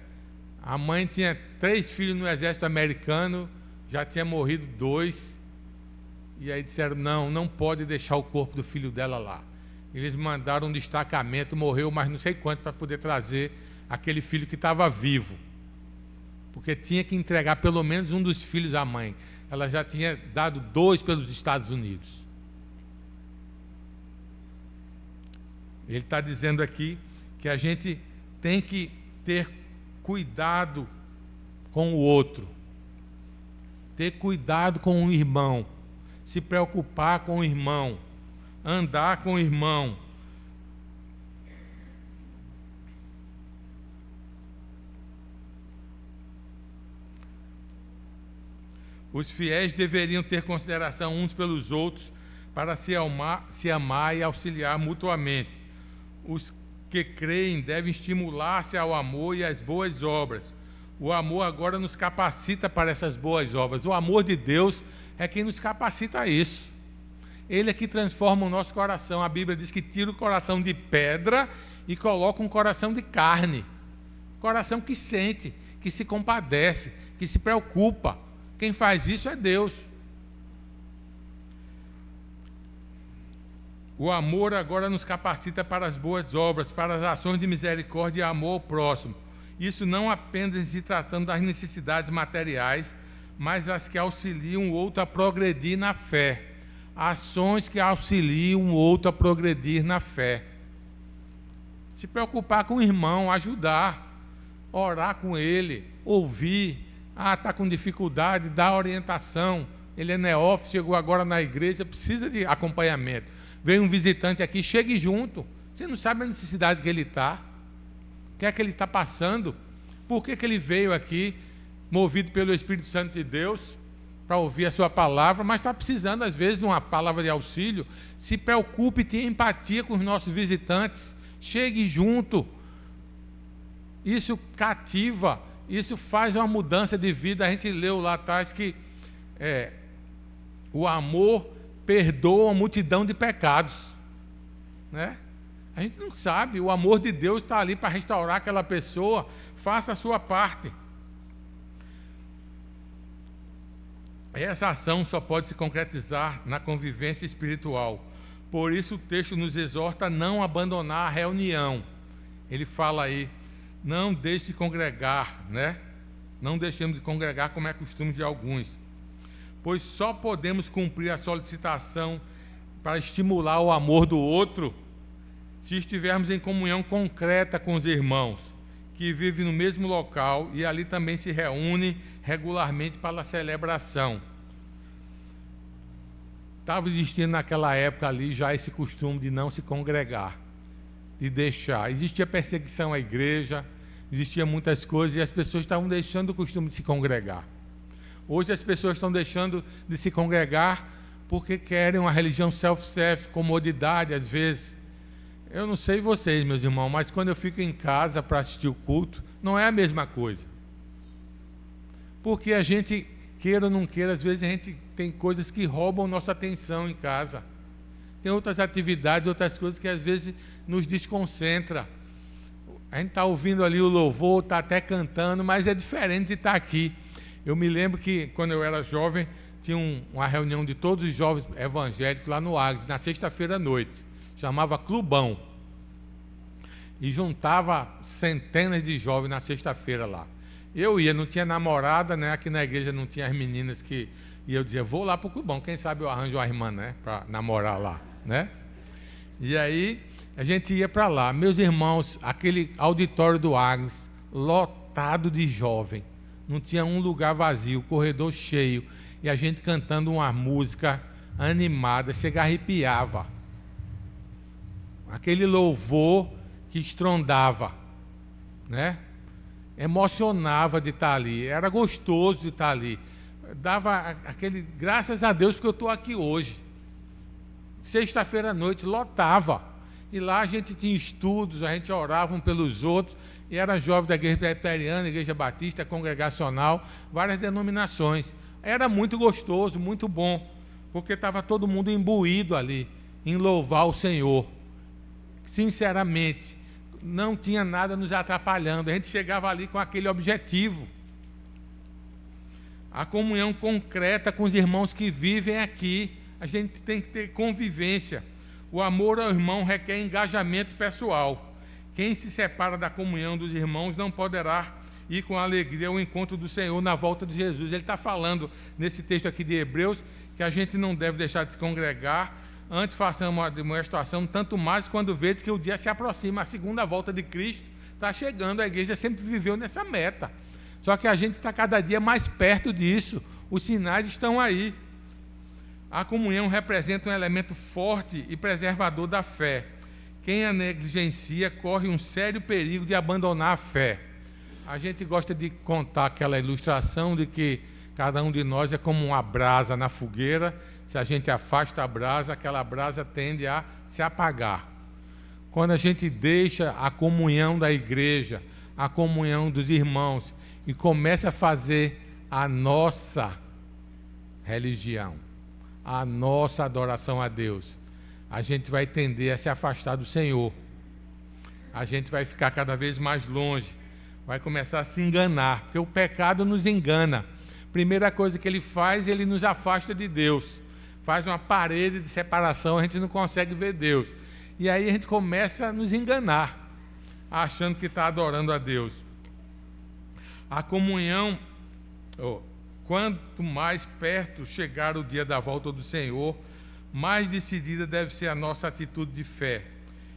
[SPEAKER 5] A mãe tinha 3 filhos no exército americano, já tinha morrido 2, e aí disseram, não pode deixar o corpo do filho dela lá. Eles mandaram um destacamento, morreu mais não sei quanto para poder trazer aquele filho que estava vivo. Porque tinha que entregar pelo menos um dos filhos à mãe. Ela já tinha dado 2 pelos Estados Unidos. Ele está dizendo aqui que a gente tem que ter cuidado com o outro, ter cuidado com o irmão, se preocupar com o irmão, andar com o irmão. Os fiéis deveriam ter consideração uns pelos outros para se amar e auxiliar mutuamente. Os que creem devem estimular-se ao amor e às boas obras. O amor agora nos capacita para essas boas obras. O amor de Deus é quem nos capacita a isso. Ele é que transforma o nosso coração. A Bíblia diz que tira o coração de pedra e coloca um coração de carne. Coração que sente, que se compadece, que se preocupa. Quem faz isso é Deus. O amor agora nos capacita para as boas obras, para as ações de misericórdia e amor ao próximo. Isso não apenas se tratando das necessidades materiais, mas as que auxiliam o outro a progredir na fé. Ações que auxiliam o outro a progredir na fé. Se preocupar com o irmão, ajudar, orar com ele, ouvir. Está com dificuldade, dar orientação. Ele é neófito, chegou agora na igreja, precisa de acompanhamento. Veio um visitante aqui, chegue junto. Você não sabe a necessidade que ele está. O que é que ele está passando? Por que ele veio aqui, movido pelo Espírito Santo de Deus, para ouvir a sua palavra, mas está precisando, às vezes, de uma palavra de auxílio. Se preocupe, tenha empatia com os nossos visitantes. Chegue junto. Isso cativa, isso faz uma mudança de vida. A gente leu lá atrás que o amor perdoa uma multidão de pecados, né? A gente não sabe, o amor de Deus está ali para restaurar aquela pessoa. Faça a sua parte. Essa ação só pode se concretizar na convivência espiritual. Por isso o texto nos exorta a não abandonar a reunião. Ele fala aí, não deixe de congregar, né? Não deixemos de congregar como é costume de alguns. Pois só podemos cumprir a solicitação para estimular o amor do outro se estivermos em comunhão concreta com os irmãos que vivem no mesmo local e ali também se reúnem regularmente para a celebração. Estava existindo naquela época ali já esse costume de não se congregar, de deixar. Existia perseguição à igreja, existia muitas coisas e as pessoas estavam deixando o costume de se congregar. Hoje as pessoas estão deixando de se congregar porque querem uma religião self-service, comodidade às vezes. Eu não sei vocês, meus irmãos, mas quando eu fico em casa para assistir o culto, não é a mesma coisa. Porque a gente, queira ou não queira, às vezes a gente tem coisas que roubam nossa atenção em casa. Tem outras atividades, outras coisas que às vezes nos desconcentra. A gente está ouvindo ali o louvor, está até cantando, mas é diferente de estar aqui. Eu me lembro que, quando eu era jovem, tinha uma reunião de todos os jovens evangélicos lá no Agri, na sexta-feira à noite. Chamava Clubão. E juntava centenas de jovens na sexta-feira lá. Eu ia, não tinha namorada, né? Aqui na igreja não tinha as meninas que... E eu dizia, vou lá para o Clubão, quem sabe eu arranjo uma irmã, né? Para namorar lá, né? E aí, a gente ia para lá. Meus irmãos, aquele auditório do Agnes, lotado de jovem. Não tinha um lugar vazio, corredor cheio. E a gente cantando uma música animada, chega, arrepiava. Aquele louvor que estrondava, né? Emocionava de estar ali, era gostoso de estar ali. Dava aquele, graças a Deus porque eu estou aqui hoje. Sexta-feira à noite, lotava. E lá a gente tinha estudos, a gente orava um pelos outros. E era jovem da Igreja Presbiteriana, Igreja Batista, Congregacional, várias denominações. Era muito gostoso, muito bom, porque estava todo mundo imbuído ali, em louvar o Senhor. Sinceramente, não tinha nada nos atrapalhando. A gente chegava ali com aquele objetivo. A comunhão concreta com os irmãos que vivem aqui. A gente tem que ter convivência. O amor ao irmão requer engajamento pessoal. Quem se separa da comunhão dos irmãos não poderá ir com alegria ao encontro do Senhor na volta de Jesus. Ele está falando nesse texto aqui de Hebreus que a gente não deve deixar de se congregar, Antes façamos uma demonstração, tanto mais quando vede que o dia se aproxima, a segunda volta de Cristo está chegando. A igreja sempre viveu nessa meta. Só que a gente está cada dia mais perto disso. Os sinais estão aí. A comunhão representa um elemento forte e preservador da fé. Quem a negligencia corre um sério perigo de abandonar a fé. A gente gosta de contar aquela ilustração de que cada um de nós é como uma brasa na fogueira. Se a gente afasta a brasa, aquela brasa tende a se apagar. Quando a gente deixa a comunhão da igreja, a comunhão dos irmãos, e começa a fazer a nossa religião, a nossa adoração a Deus, a gente vai tender a se afastar do Senhor. A gente vai ficar cada vez mais longe, vai começar a se enganar, porque o pecado nos engana. Primeira coisa que ele faz, ele nos afasta de Deus. Faz uma parede de separação, a gente não consegue ver Deus. E aí a gente começa a nos enganar, achando que está adorando a Deus. A comunhão, quanto mais perto chegar o dia da volta do Senhor, mais decidida deve ser a nossa atitude de fé.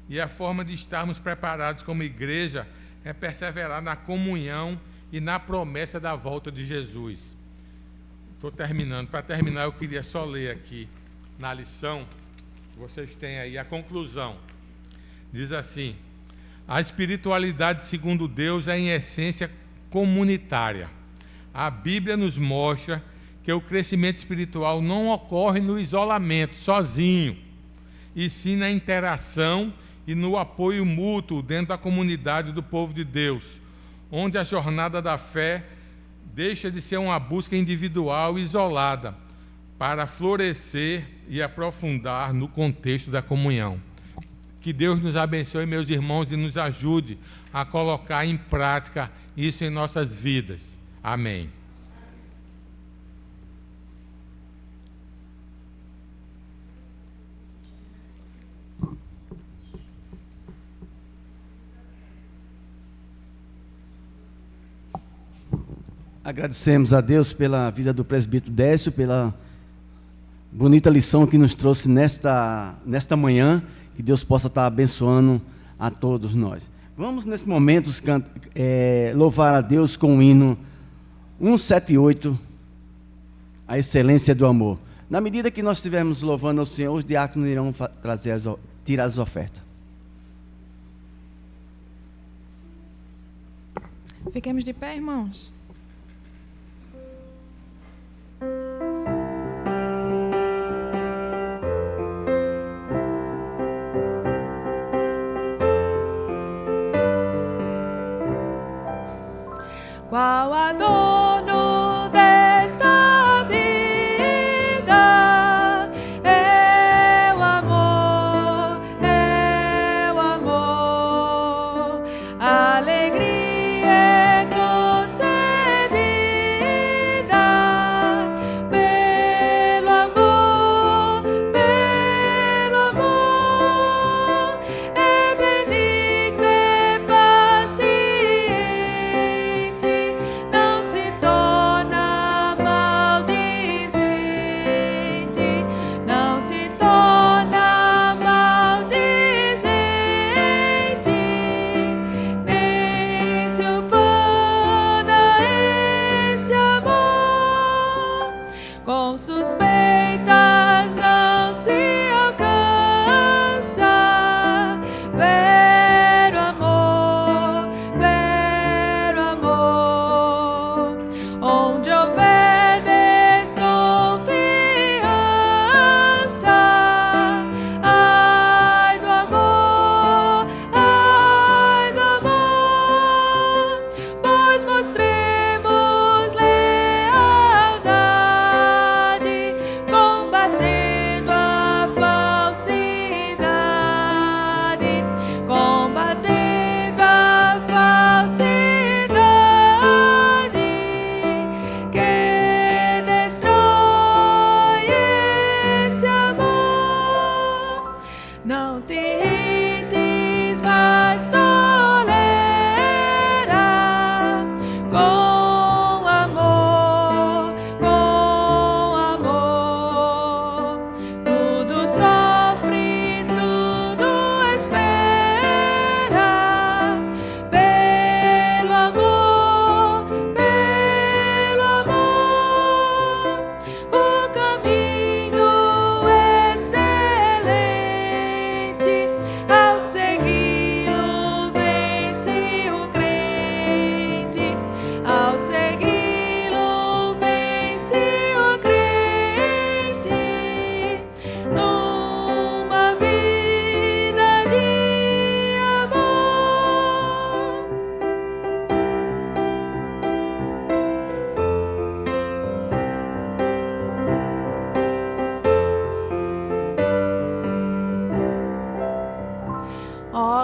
[SPEAKER 5] E a forma de estarmos preparados como igreja é perseverar na comunhão e na promessa da volta de Jesus. Estou terminando. Para terminar, eu queria só ler aqui na lição, vocês têm aí a conclusão. Diz assim: a espiritualidade segundo Deus é em essência comunitária. A Bíblia nos mostra que o crescimento espiritual não ocorre no isolamento, sozinho, e sim na interação e no apoio mútuo dentro da comunidade do povo de Deus, onde a jornada da fé deixa de ser uma busca individual e isolada para florescer e aprofundar no contexto da comunhão. Que Deus nos abençoe, meus irmãos, e nos ajude a colocar em prática isso em nossas vidas. Amém.
[SPEAKER 1] Agradecemos a Deus pela vida do presbítero Décio, pela bonita lição que nos trouxe nesta manhã. Que Deus possa estar abençoando a todos nós. Vamos, nesse momento, louvar a Deus com o hino 178, a excelência do amor. Na medida que nós estivermos louvando ao Senhor, os diáconos irão tirar as ofertas.
[SPEAKER 6] Fiquemos de pé, irmãos. Qual adorno desta vida é o amor, a alegria é concedida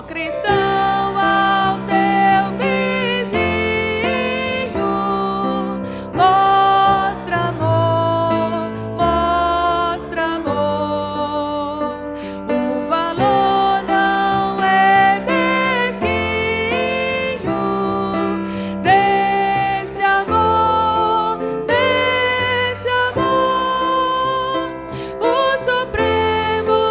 [SPEAKER 6] cristão, ao teu vizinho. Mostra amor, mostra amor. O valor não é mesquinho. Desse amor, o Supremo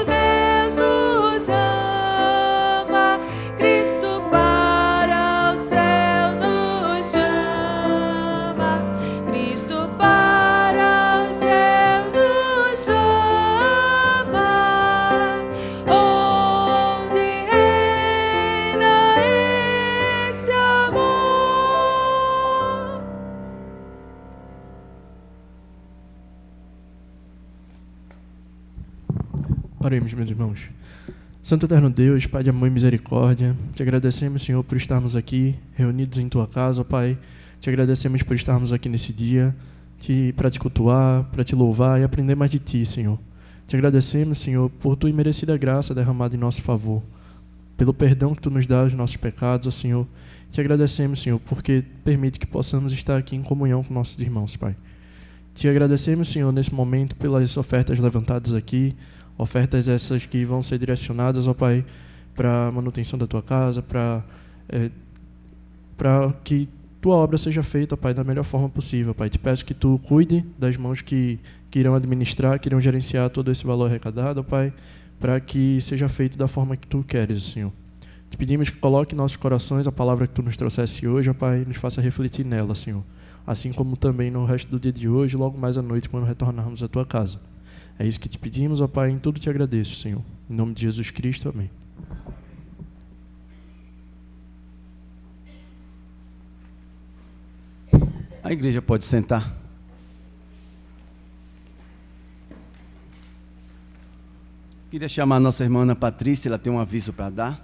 [SPEAKER 6] Deus nos ama. Cristo para o céu nos chama. Cristo para o céu nos chama. Onde reina este amor.
[SPEAKER 7] Oremos, meus irmãos. Santo Eterno Deus, Pai de amor e misericórdia, te agradecemos, Senhor, por estarmos aqui reunidos em Tua casa, Pai. Te agradecemos por estarmos aqui nesse dia, para te cultuar, para te louvar e aprender mais de Ti, Senhor. Te agradecemos, Senhor, por Tua imerecida graça derramada em nosso favor, pelo perdão que Tu nos dá aos nossos pecados, ó Senhor. Te agradecemos, Senhor, porque permite que possamos estar aqui em comunhão com nossos irmãos, Pai. Te agradecemos, Senhor, nesse momento pelas ofertas levantadas aqui, ofertas essas que vão ser direcionadas, ó Pai, para a manutenção da Tua casa, para que Tua obra seja feita, ó Pai, da melhor forma possível, Pai. Te peço que Tu cuide das mãos que irão administrar, que irão gerenciar todo esse valor arrecadado, ó Pai, para que seja feito da forma que Tu queres, Senhor. Te pedimos que coloque em nossos corações a palavra que Tu nos trouxesse hoje, ó Pai, e nos faça refletir nela, Senhor. Assim como também no resto do dia de hoje, logo mais à noite, quando retornarmos à Tua casa. É isso que te pedimos, ó Pai, em tudo te agradeço, Senhor. Em nome de Jesus Cristo, amém.
[SPEAKER 1] A igreja pode sentar. Queria chamar a nossa irmã Ana Patrícia, ela tem um aviso para dar.